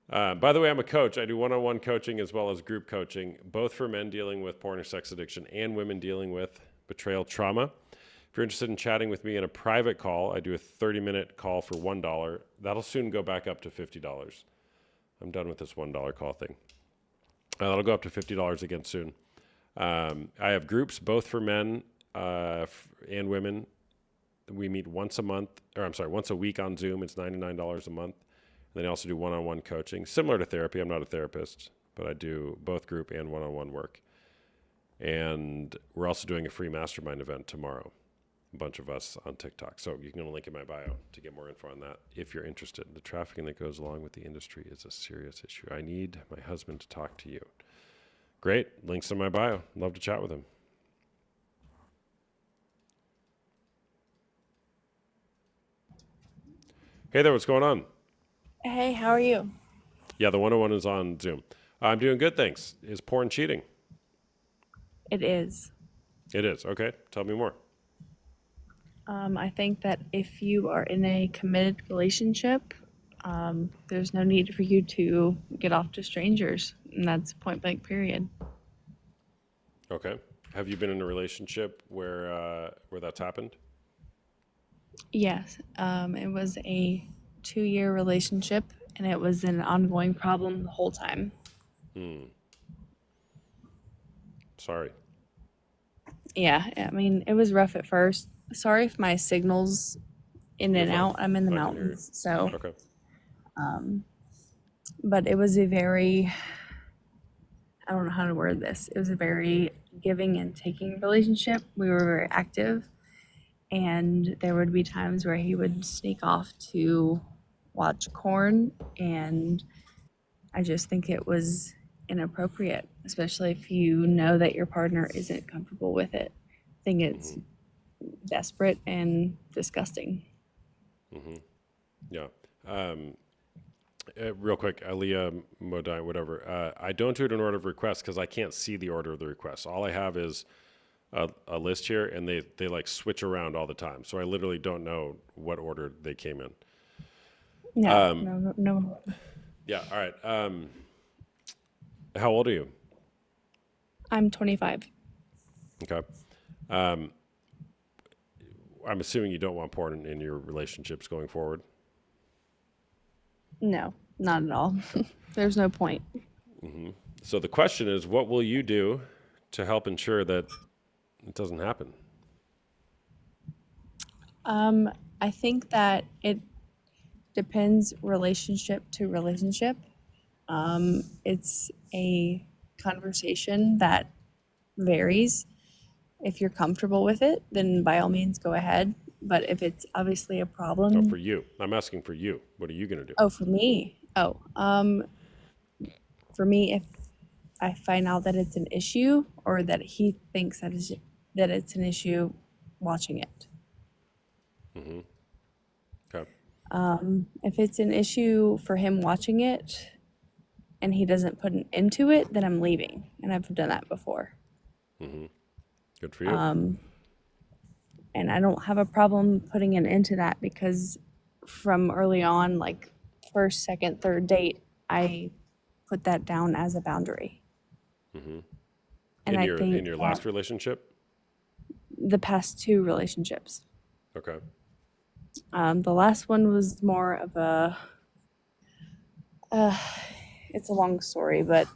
By the way, I'm a coach. I do one-on-one coaching as well as group coaching, both for men dealing with porn or sex addiction and women dealing with betrayal trauma. If you're interested in chatting with me in a private call, I do a 30-minute call for $1. That'll soon go back up to $50. I'm done with this $1 call thing. That'll go up to $50 again soon. I have groups both for men and women. We meet once a week on Zoom. It's $99 a month. And then I also do one-on-one coaching, similar to therapy. I'm not a therapist, but I do both group and one-on-one work. And we're also doing a free mastermind event tomorrow. A bunch of us on TikTok. So you can go to the link in my bio to get more info on that if you're interested. The trafficking that goes along with the industry is a serious issue. I need my husband to talk to you. Great. Links in my bio. Love to chat with him. Hey there, what's going on? Hey, how are you? Yeah, the 101 is on Zoom. I'm doing good, thanks. Is porn cheating? It is. It is. Okay. Tell me more. I think that if you are in a committed relationship, there's no need for you to get off to strangers. And that's point blank, period. Okay. Have you been in a relationship where that's happened? Yes. It was a 2-year relationship and it was an ongoing problem the whole time. Sorry. Yeah. I mean, it was rough at first. Sorry if my signal's in You're and fine. out. I'm in the I can hear you. mountains. So, Okay. but it was a very, I don't know how to word this. It was a very giving and taking relationship. We were very active, and there would be times where he would sneak off to watch porn, and I just think it was inappropriate, especially if you know that your partner isn't comfortable with it. I think it's desperate and disgusting. Yeah. Real quick, Aliyah Modine, whatever. I don't do it in order of request because I can't see the order of the requests. All I have is a list here, and they like switch around all the time. So I literally don't know what order they came in. No, Um, no. Yeah. All right. How old are you? I'm 25. Okay. I'm assuming you don't want porn in your relationships going forward. No, not at all. There's no point. So the question is, what will you do to help ensure that it doesn't happen? I think that it depends relationship to relationship. It's a conversation that varies. If you're comfortable with it, then by all means go ahead. But if it's obviously a No, problem, for you. I'm asking for you. What are you going to do? oh, for me, for me, if I find out that it's an issue or that he thinks that it's an issue, watching it. Okay. If it's an issue for him watching it and he doesn't put an end to it, then I'm leaving. And I've done that before. Good for you. And I don't have a problem putting an end to that because from early on, like first, second, third date, I put that down as a boundary. And in I your think last relationship? the past 2 relationships. Okay. The last one was more of a, it's a long story, but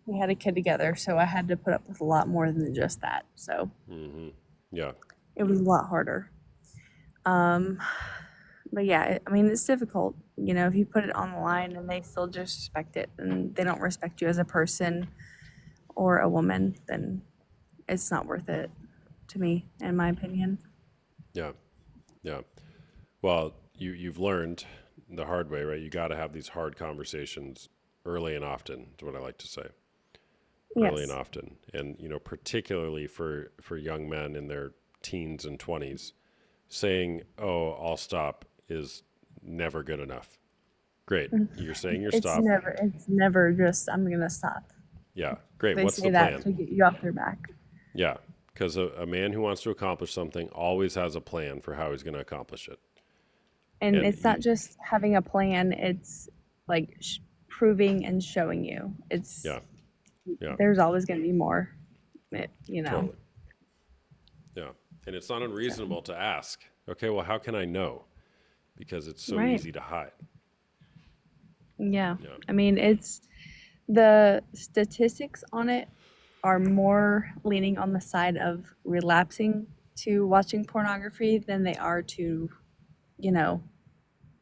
we had a kid together, so I had to put up with a lot more than just that. So Yeah. it was a lot harder. But yeah, I mean, it's difficult. You know, if you put it on the line and they still disrespect it and they don't respect you as a person or a woman, then it's not worth it to me, in my opinion. Yeah. Yeah. Well, you've learned the hard way, right? You got to have these hard conversations early and often, is what I like to say. Early and Yes. often. And, particularly for young men in their teens and 20s, saying, "Oh, I'll stop," is never good enough. Great. You're saying you're It's stop. never just, I'm gonna stop. Yeah. Great. They What's say the that plan? to get you off their back. Yeah. Because a man who wants to accomplish something always has a plan for how he's going to accomplish it. And And it's not just having a plan, it's like proving and showing you. yeah, yeah, There's always going to be more, you know. totally. Yeah. And it's not unreasonable to ask, okay, well, how can I know? Because it's so Right. easy to hide. Yeah. Yeah. I mean, it's the statistics on it are more leaning on the side of relapsing to watching pornography than they are to, you know,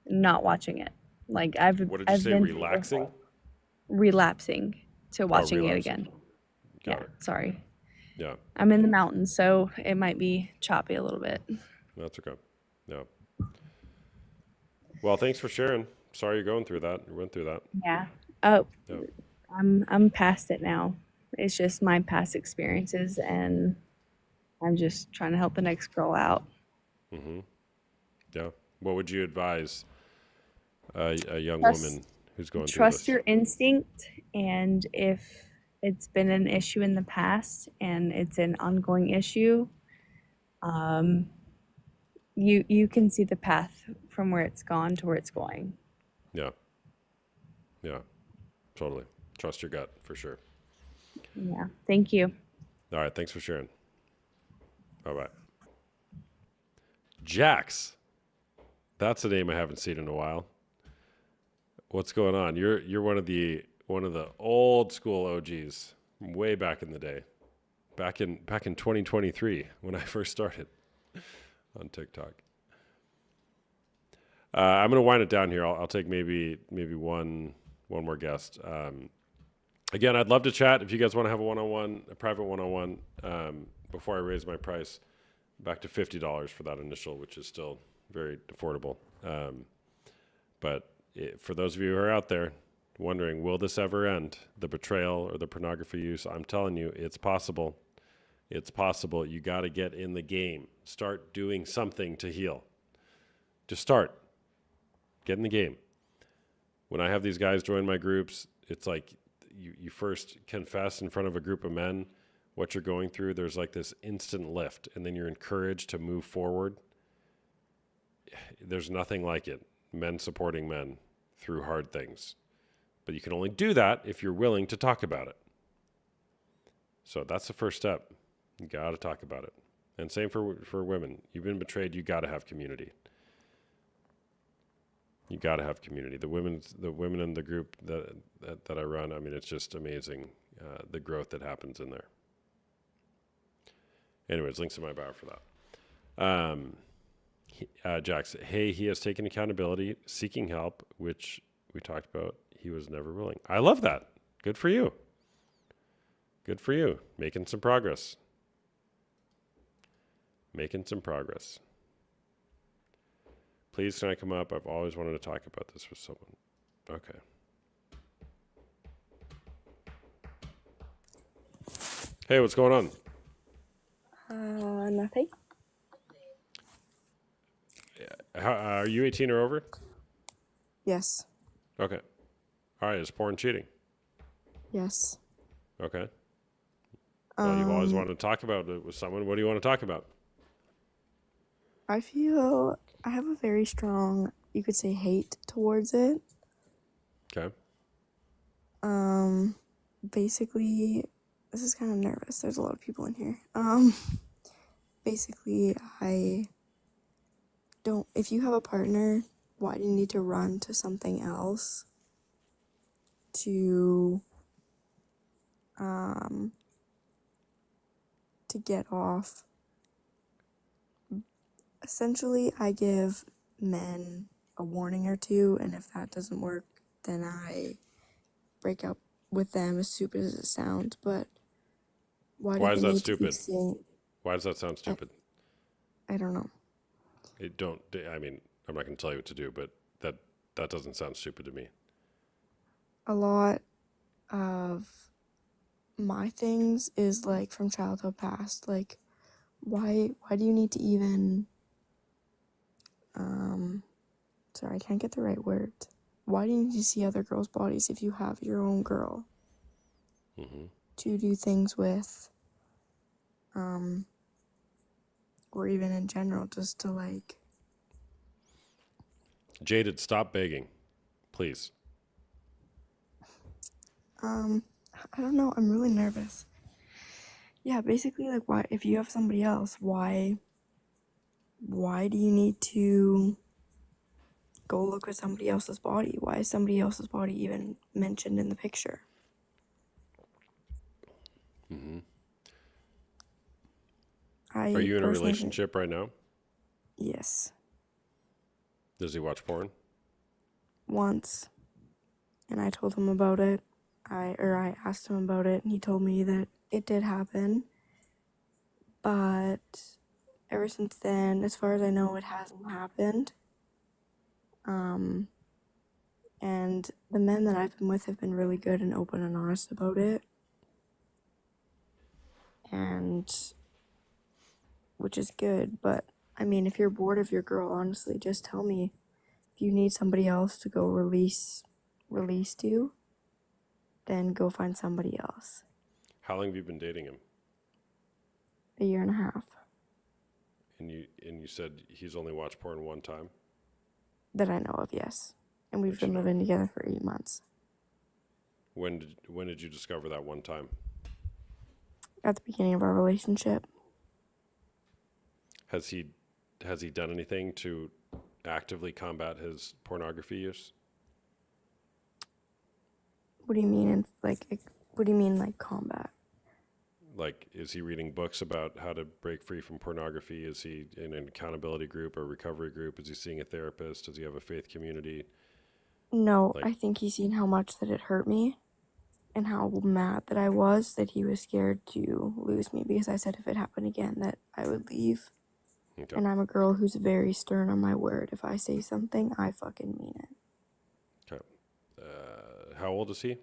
not watching it. Like What did you say? been through Relaxing? relapsing to Oh, watching it relapsing. again. Got Yeah, it. sorry. Yeah. I'm in the mountains, so it might be choppy a little bit. That's okay. Yeah. Well, thanks for sharing. Sorry you're going through that. You went through that. Yeah. Oh, Yeah. I'm past it now. It's just my past experiences, and I'm just trying to help the next girl out. Mm-hmm. Yeah. What would you advise a young Trust woman who's going through trust this? your instinct, and if it's been an issue in the past and it's an ongoing issue, um, you can see the path from where it's gone to where it's going. Yeah. Yeah. Totally. Trust your gut for sure. Yeah. Thank you. All right. Thanks for sharing. Bye bye. Jax. That's a name I haven't seen in a while. What's going on? You're one of the old school OGs from way back in the day. Back in 2023 when I first started on TikTok. I'm gonna wind it down here. I'll take maybe one more guest. Again, I'd love to chat if you guys want to have a private one-on-one, before I raise my price back to $50 for that initial, which is still very affordable. But for those of you who are out there wondering, will this ever end? The betrayal or the pornography use? I'm telling you, it's possible. It's possible. You got to get in the game. Start doing something to heal. Just start. Get in the game. When I have these guys join my groups, it's like you first confess in front of a group of men what you're going through. There's like this instant lift, and then you're encouraged to move forward. There's nothing like it. Men supporting men through hard things. But you can only do that if you're willing to talk about it. So that's the first step. You got to talk about it. And same for women. You've been betrayed, you got to have community. You got to have community. The women in the group that I run, I mean, it's just amazing, the growth that happens in there. Anyways, links in my bio for that. Jax, hey, he has taken accountability, seeking help, which we talked about. He was never willing. I love that. Good for you. Good for you. Making some progress. Making some progress. Please, can I come up? I've always wanted to talk about this with someone. Okay. Hey, what's going on? Nothing. Are you 18 or over? Yes. Okay. All right. Is porn cheating? Yes. Okay. Well, you've always Um, wanted to talk about it with someone. What do you want to talk about? I feel I have a very strong, you could say, hate towards it. Okay. Basically, this is kind of nervous. There's a lot of people in here. Basically, I don't, if you have a partner, why do you need to run to something else to get off? Essentially, I give men a warning or two, and if that doesn't work, then I break up with them, as stupid as it sounds. But Why do Why they is that need to be stupid? seeing? Why does that sound I, stupid? I don't know. It don't. I mean, I'm not going to tell you what to do, but that doesn't sound stupid to me. A lot of my things is like from childhood past. Like, why do you need to even sorry, I can't get the right word. Why do you need to see other girls' bodies if you have your own girl Hmm. to do things with, or even in general, just to like, Jaded, stop begging, please. I don't know, I'm really nervous. Yeah, basically, like, why, if you have somebody else, why do you need to go look at somebody else's body? Why is somebody else's body even mentioned in the picture? Hmm. Are I you in a personally think, relationship right now? yes, Does he watch porn? once, and I told him about it. I asked him about it, and he told me that it did happen, but ever since then, as far as I know, it hasn't happened. And the men that I've been with have been really good and open and honest about it, and which is good. But I mean, if you're bored of your girl, honestly, just tell me. If you need somebody else to go release to, then go find somebody else. How long have you been dating him? A year and a half And you said he's only watched porn one time. that I know of, yes. And we've That you been know living of. together for 8 months. When did you discover that one time? At the beginning of our relationship. Has he done anything to actively combat his pornography use? What do you mean what do you mean like combat? Like, is he reading books about how to break free from pornography? Is he in an accountability group or recovery group? Is he seeing a therapist? Does he have a faith community? No, Like, I think he's seen how much that it hurt me and how mad that I was that he was scared to lose me because I said if it happened again that I would leave. okay. And I'm a girl who's very stern on my word. If I say something, I fucking mean it. Okay. How old is he?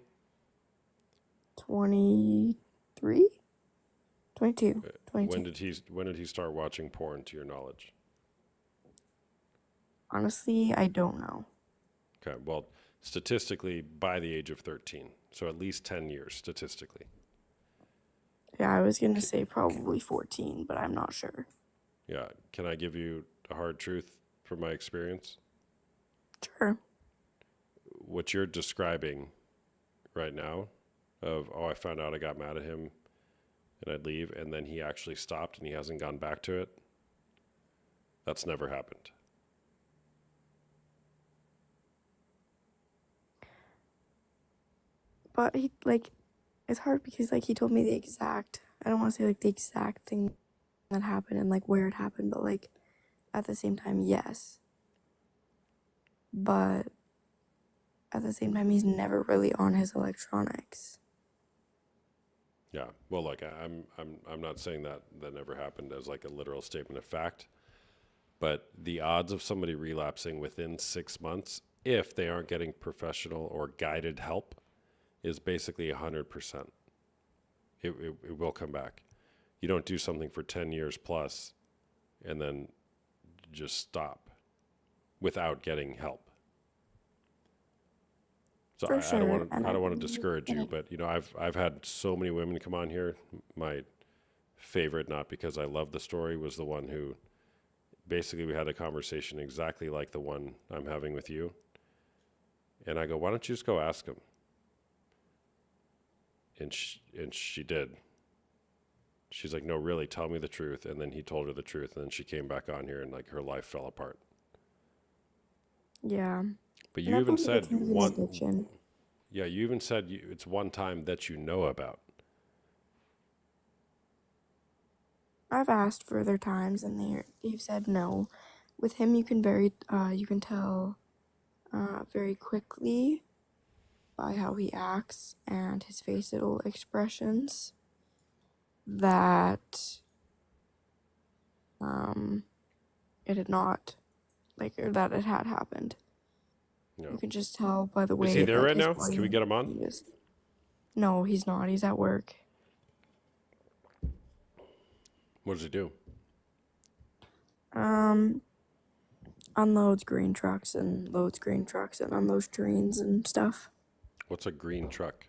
23? 22. 22. When did he start watching porn to your knowledge? Honestly, I don't know. Okay. Well, statistically by the age of 13. So at least 10 years statistically. Yeah, I was gonna say probably 14, but I'm not sure. Yeah. Can I give you a hard truth from my experience? Sure. What you're describing right now of, oh, I found out, I got mad at him and I'd leave, and then he actually stopped and he hasn't gone back to it, that's never happened. But he, like, it's hard because, like, he told me the exact, I don't want to say, like, the exact thing that happened and, like, where it happened, but, like, at the same time, yes. But at the same time, he's never really on his electronics. Yeah. Well, look, I'm not saying that never happened as like a literal statement of fact, but the odds of somebody relapsing within 6 months, if they aren't getting professional or guided help, is basically 100%. It will come back. You don't do something for 10 years plus and then just stop without getting help. So For I sure. don't want to And I don't want to discourage you, and but you know I've had so many women come on here. My favorite, not because I love the story, was the one who basically we had a conversation exactly like the one I'm having with you, and I go, why don't you just go ask him? And she did. She's like, no, really, tell me the truth. And then he told her the truth, and then she came back on here, and like her life fell apart. yeah. But And you I even believe it said can be an addiction. yeah, you even said it's one time that you know about. I've asked further times and they've said no. With him, you can tell very quickly by how he acts and his facial expressions. that it had not, like, or that it had happened. You No. can just tell by the Is he way there that right his now? body Can we get him on? language is. No, he's not. He's at work. What does he do? Unloads grain trucks and loads grain trucks and unloads trains and stuff. What's a green truck?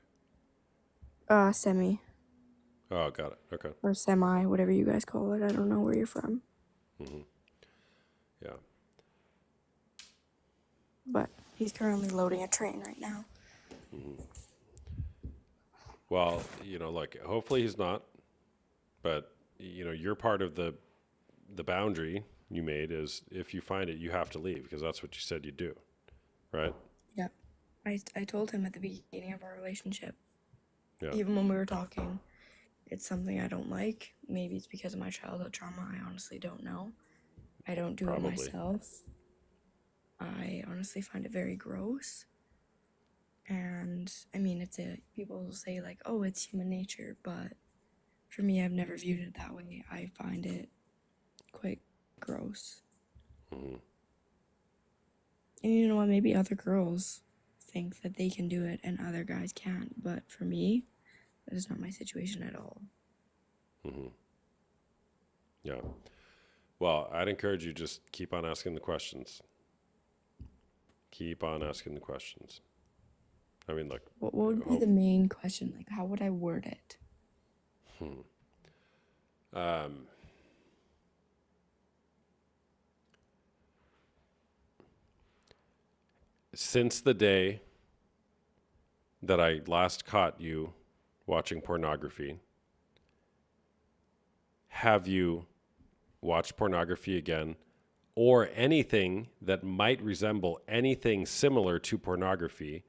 Semi Oh, got it. Okay. or semi, whatever you guys call it. I don't know where you're from, Yeah. but he's currently loading a train right now. Well, like hopefully he's not, but you're part of the boundary you made is if you find it, you have to leave because that's what you said you'd do, right? Yeah. I told him at the beginning of our relationship, Yeah. even when we were talking, it's something I don't like. Maybe it's because of my childhood trauma. I honestly don't know. I don't do Probably. it myself. I honestly find it very gross. And I mean, people will say like, oh, it's human nature, but for me, I've never viewed it that way. I find it quite gross. Mhm. And you know what? Maybe other girls think that they can do it and other guys can't. But for me, that is not my situation at all. Yeah. Well, I'd encourage you just keep on asking the questions. Keep on asking the questions. I mean, look, What would be the main question? Like, how would I word it? Since the day that I last caught you watching pornography, have you watched pornography again or anything that might resemble anything similar to pornography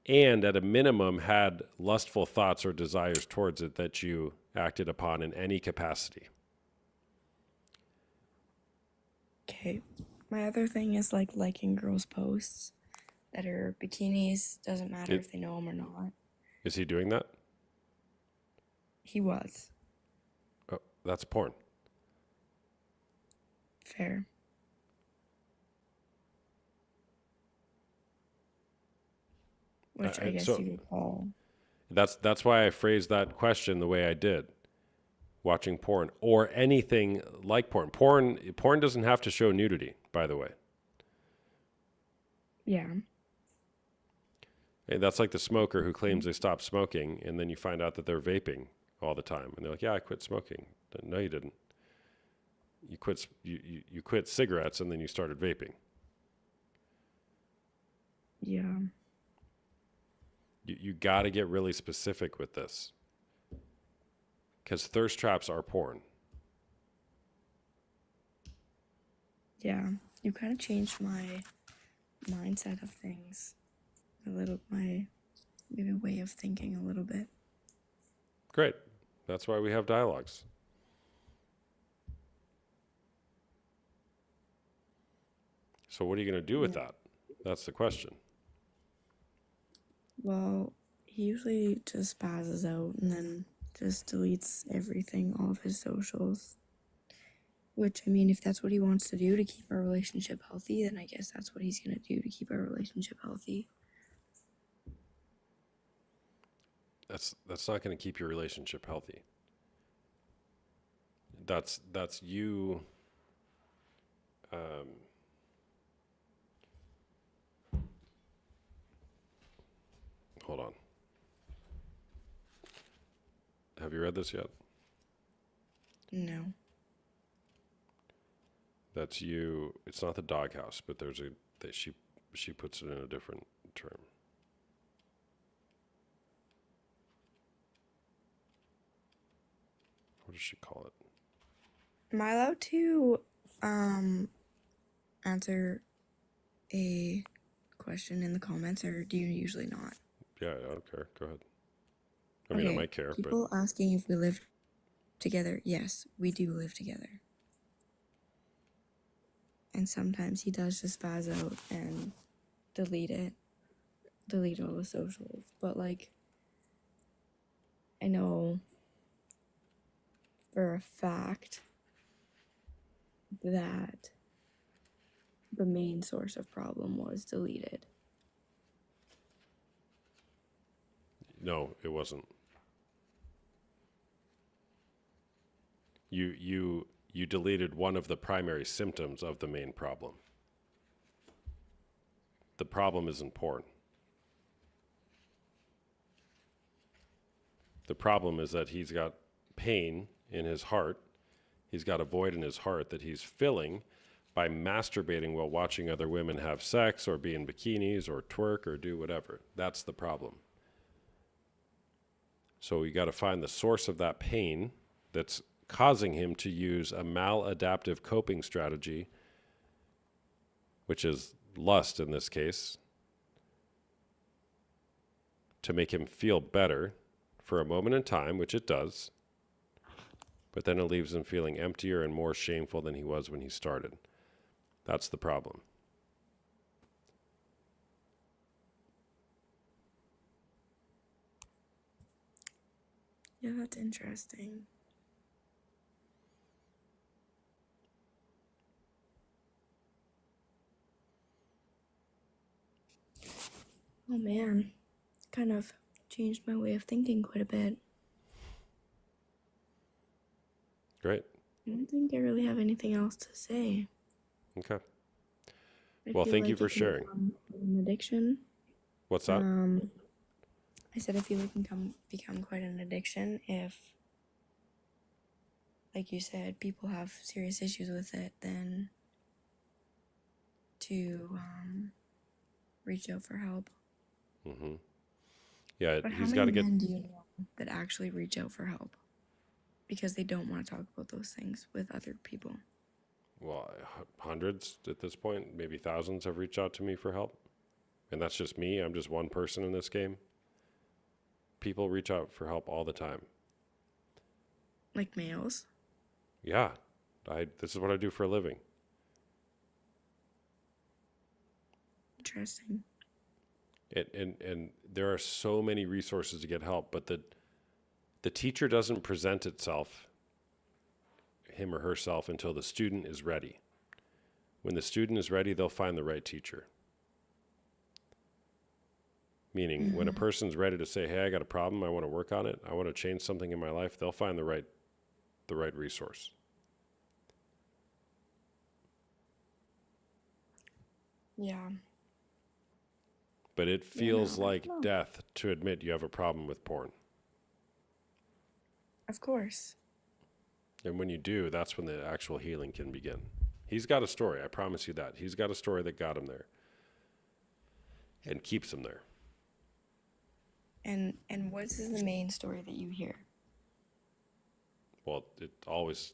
and at a minimum had lustful thoughts or desires towards it that you acted upon in any capacity? Okay. My other thing is like liking girls' posts that are bikinis. Doesn't matter if they know them or not. Is he doing that? He was. Oh, that's porn. Fair. Which I guess so you would call. that's why I phrased that question the way I did. Watching porn or anything like porn. Porn doesn't have to show nudity, by the way. Yeah. And that's like the smoker who claims they stopped smoking, and then you find out that they're vaping all the time, and they're like, "Yeah, I quit smoking." No, you didn't. You quit cigarettes, and then you started vaping. Yeah. You got to get really specific with this, because thirst traps are porn. Yeah. You kind of changed my mindset of things a little, my maybe way of thinking a little bit. Great. That's why we have dialogues. So what are you going to do with that? That's the question. Well, he usually just passes out and then just deletes everything, all of his socials. Which, I mean, if that's what he wants to do to keep our relationship healthy, then I guess that's what he's going to do to keep our relationship healthy. That's not going to keep your relationship healthy. That's you. Hold on. Have you read this yet? No. That's you. It's not the doghouse, but there's that she puts it in a different term. What does she call it? Am I allowed to answer a question in the comments, or do you usually not? Yeah, I don't care. Go ahead. I mean, I might care, but People asking if we live together. Yes, we do live together. And sometimes he does just spaz out and delete all the socials. But like, I know for a fact that the main source of problem was deleted. No, it wasn't. You deleted one of the primary symptoms of the main problem. The problem isn't porn. The problem is that he's got pain in his heart. He's got a void in his heart that he's filling by masturbating while watching other women have sex or be in bikinis or twerk or do whatever. That's the problem. So you got to find the source of that pain that's causing him to use a maladaptive coping strategy, which is lust in this case, to make him feel better for a moment in time, which it does, but then it leaves him feeling emptier and more shameful than he was when he started. That's the problem. Yeah, that's interesting. Oh man, kind of changed my way of thinking quite a bit. Great. I don't think I really have anything else to say. Okay. I Well, feel thank you like for it can sharing. become an addiction. What's that? I said I feel it can become quite an addiction if, like you said, people have serious issues with it, then to reach out for help. Mm-hmm. Yeah, But how he's many got to get. men do you know that actually reach out for help because they don't want to talk about those things with other people? Well, hundreds at this point, maybe thousands have reached out to me for help. And that's just me. I'm just one person in this game. People reach out for help all the time. Like males? Yeah. This is what I do for a living. Interesting. And there are so many resources to get help, but the teacher doesn't present itself, him or herself, until the student is ready. When the student is ready, they'll find the right teacher. Meaning, when a person's ready to say, hey, I got a problem, I want to work on it, I want to change something in my life, they'll find the right resource. Yeah. But it Yeah, feels no, I like don't know. death to admit you have a problem with porn. Of course. And when you do, that's when the actual healing can begin. He's got a story, I promise you that. He's got a story that got him there and keeps him there. And what is the main story that you hear? Well, it always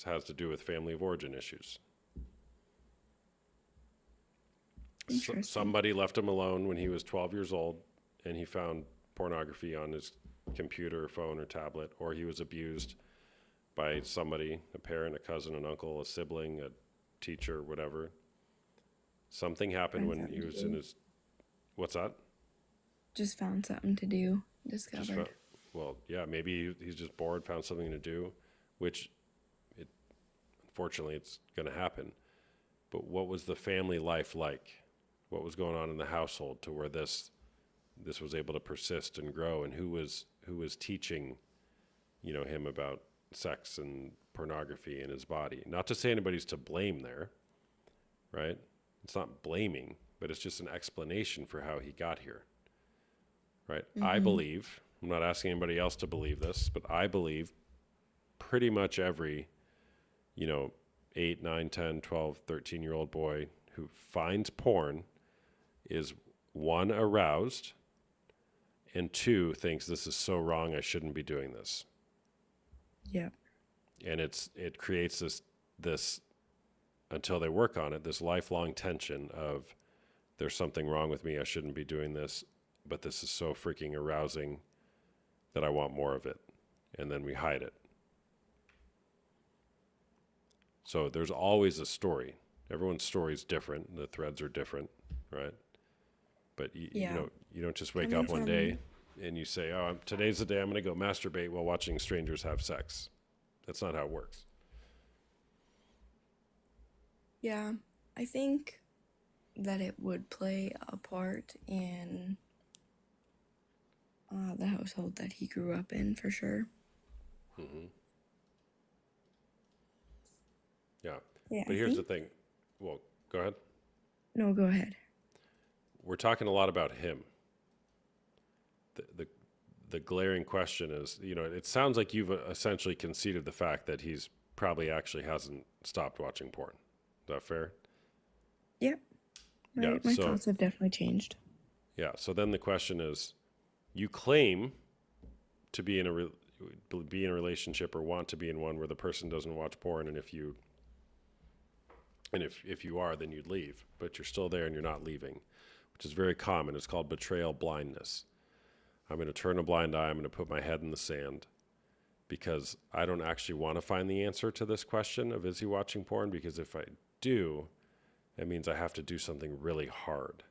has to do with family of origin issues. Interesting. Somebody left him alone when he was 12 years old, and he found pornography on his computer or phone or tablet, or he was abused by somebody, a parent, a cousin, an uncle, a sibling, a teacher, whatever. Something happened Find when something he to was do. in his... What's that? Just found something to do. Just Discovered. well, yeah, maybe he's just bored, found something to do, which, unfortunately, it's going to happen. But what was the family life like? What was going on in the household to where this was able to persist and grow, and who was teaching, him about sex and pornography in his body? Not to say anybody's to blame there, right? It's not blaming, but it's just an explanation for how he got here, right? I believe, I'm not asking anybody else to believe this, but I believe pretty much every, 8, 9, 10, 12, 13-year-old boy who finds porn is, one, aroused, and two, thinks this is so wrong, I shouldn't be doing this. Yeah. And it creates this until they work on it, this lifelong tension of, there's something wrong with me, I shouldn't be doing this, but this is so freaking arousing that I want more of it. And then we hide it. So there's always a story. Everyone's story is different. The threads are different, right? But Yeah. you don't just wake Coming up one from- day and you say, oh, today's the day I'm going to go masturbate while watching strangers have sex. That's not how it works. Yeah, I think that it would play a part in the household that he grew up in for sure. Hmm. Yeah. Yeah, But I here's the think. thing. Well, go ahead. No, go ahead. We're talking a lot about him. The glaring question is, it sounds like you've essentially conceded the fact that he's probably actually hasn't stopped watching porn. Is that fair? Yep, Yeah. my So, thoughts have definitely changed. yeah. So then the question is, you claim to be in a relationship or want to be in one where the person doesn't watch porn, and if you are, then you'd leave, but you're still there and you're not leaving, which is very common. It's called betrayal blindness. I'm going to turn a blind eye. I'm going to put my head in the sand because I don't actually want to find the answer to this question of is he watching porn? Because if I do, it means I have to do something really hard.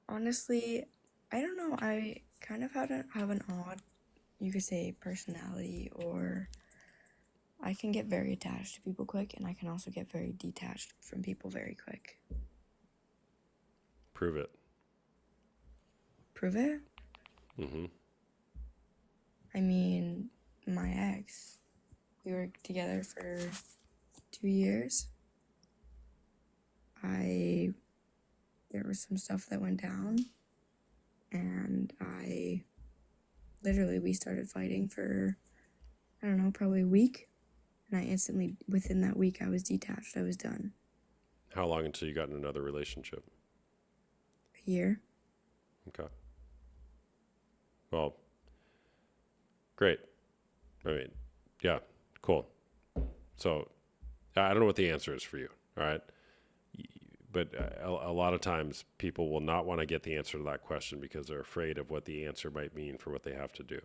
Honestly, I don't know. I kind of have an odd, you could say, personality, or I can get very attached to people quick, and I can also get very detached from people very quick. Prove it. Prove it? Mm-hmm. I mean, my ex, we were together for 2 years. There was some stuff that went down, and we started fighting for, I don't know, probably a week. And I instantly, within that week, I was detached. I was done. How long until you got in another relationship? A year. Okay. Well, great. I mean, yeah, cool. So I don't know what the answer is for you. All right. But a lot of times people will not want to get the answer to that question because they're afraid of what the answer might mean for what they have to do.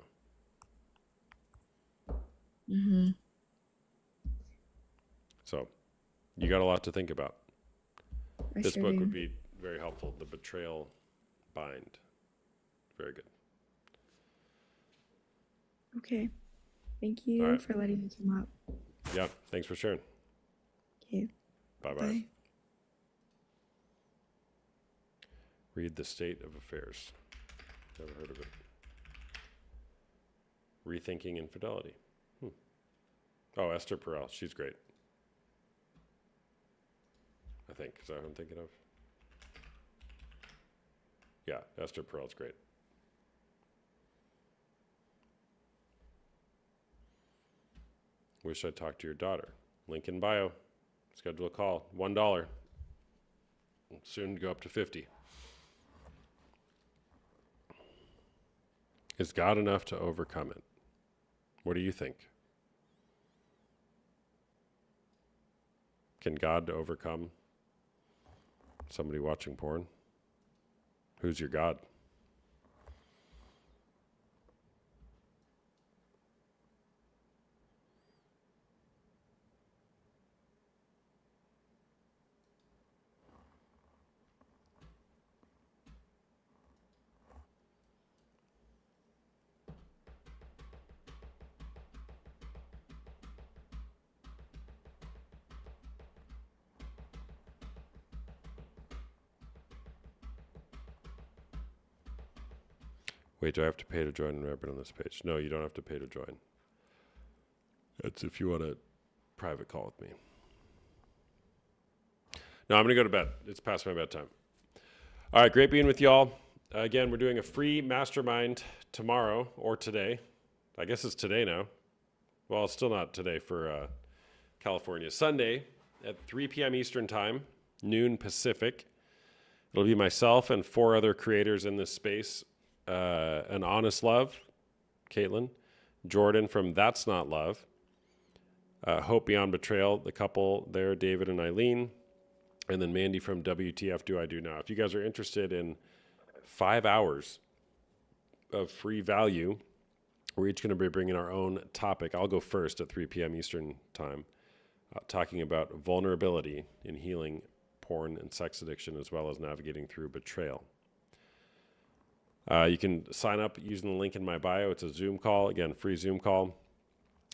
Mm-hmm. So you got a lot to think about. I This sure book do. would be very helpful. The Betrayal Bind. Very good. Okay. Thank All you right. for letting me come up. Yeah. Thanks for sharing. Okay. Bye-bye. Bye. Read The State of Affairs. Never heard of it. Rethinking Infidelity. Oh, Esther Perel. She's great. I think. Is that what I'm thinking of? Yeah, Esther Perel's great. Wish I'd talked to your daughter. Link in bio. Schedule a call. $1. Soon to go up to 50. Is God enough to overcome it? What do you think? Can God overcome somebody watching porn? Who's your God? Wait, do I have to pay to join and Rabbit on this page? No, you don't have to pay to join. That's if you want a private call with me. No, I'm going to go to bed. It's past my bedtime. All right, great being with y'all. Again, we're doing a free mastermind tomorrow or today. I guess it's today now. Well, it's still not today for California. Sunday at 3 p.m. Eastern Time, noon Pacific. It'll be myself and 4 other creators in this space. An Honest Love, Caitlin, Jordan from That's Not Love, Hope Beyond Betrayal, the couple there, David and Eileen, and then Mandy from WTF Do I Do Now. If you guys are interested in 5 hours of free value, we're each going to be bringing our own topic. I'll go first at 3 p.m. Eastern Time, talking about vulnerability in healing porn and sex addiction, as well as navigating through betrayal. You can sign up using the link in my bio. It's a Zoom call. Again, free Zoom call.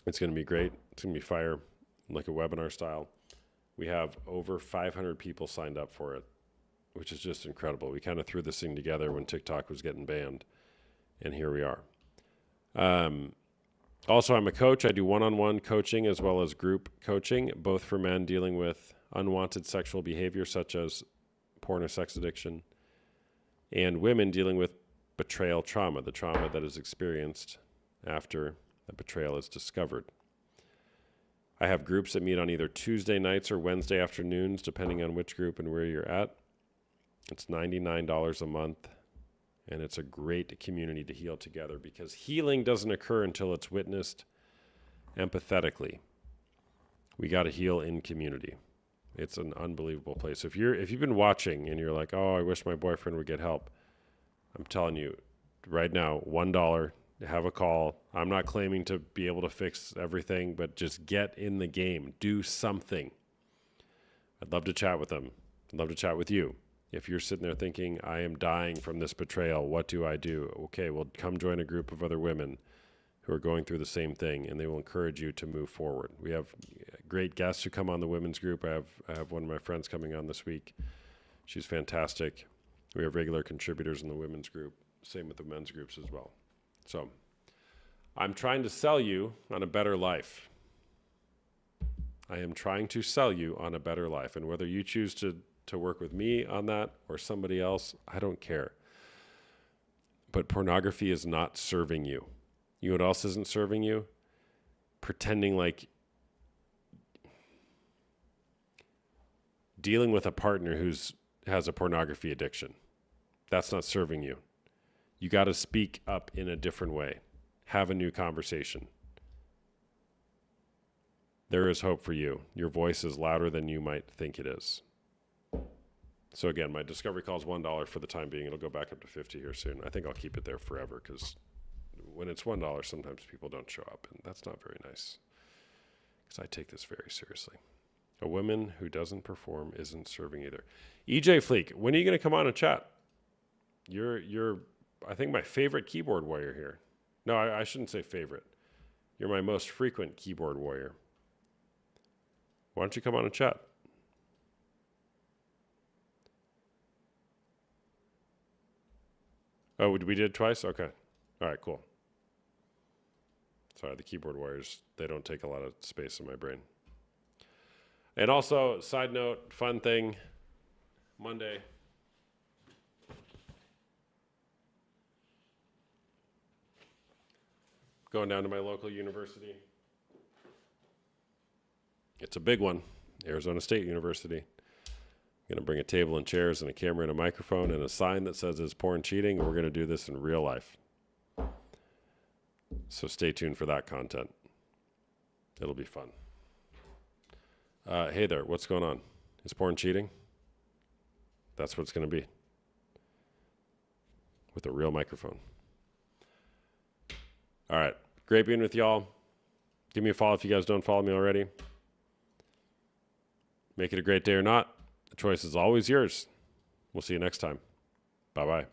It's going to be great. It's going to be fire, like a webinar style. We have over 500 people signed up for it, which is just incredible. We kind of threw this thing together when TikTok was getting banned, and here we are. Also, I'm a coach. I do one-on-one coaching as well as group coaching, both for men dealing with unwanted sexual behavior such as porn or sex addiction, and women dealing with betrayal trauma, the trauma that is experienced after a betrayal is discovered. I have groups that meet on either Tuesday nights or Wednesday afternoons, depending on which group and where you're at. It's $99 a month, and it's a great community to heal together because healing doesn't occur until it's witnessed empathetically. We got to heal in community. It's an unbelievable place. If you've been watching and you're like, oh, I wish my boyfriend would get help, I'm telling you right now, $1, have a call. I'm not claiming to be able to fix everything, but just get in the game. Do something. I'd love to chat with them. I'd love to chat with you. If you're sitting there thinking, I am dying from this betrayal, what do I do? Okay, well, come join a group of other women who are going through the same thing, and they will encourage you to move forward. We have great guests who come on the women's group. I have one of my friends coming on this week. She's fantastic. We have regular contributors in the women's group. Same with the men's groups as well. So I'm trying to sell you on a better life. I am trying to sell you on a better life. And whether you choose to work with me on that or somebody else, I don't care. But pornography is not serving you. You know what else isn't serving you? Pretending like dealing with a partner has a pornography addiction. That's not serving you. You got to speak up in a different way. Have a new conversation. There is hope for you. Your voice is louder than you might think it is. So again, my discovery call is $1 for the time being. It'll go back up to $50 here soon. I think I'll keep it there forever because when it's $1, sometimes people don't show up, and that's not very nice because I take this very seriously. A woman who doesn't perform isn't serving either. EJ Fleek, when are you going to come on and chat? You're I think my favorite keyboard warrior here. No, I shouldn't say favorite. You're my most frequent keyboard warrior. Why don't you come on and chat? Oh, we did twice? Okay. All right, cool. Sorry, the keyboard warriors, they don't take a lot of space in my brain. And also, side note, fun thing, Monday. Going down to my local university. It's a big one, Arizona State University. I'm going to bring a table and chairs and a camera and a microphone and a sign that says it's porn cheating. We're going to do this in real life. So stay tuned for that content. It'll be fun. Hey there, what's going on? Is porn cheating? That's what it's going to be. With a real microphone. All right. Great being with y'all. Give me a follow if you guys don't follow me already. Make it a great day or not. The choice is always yours. We'll see you next time. Bye-bye.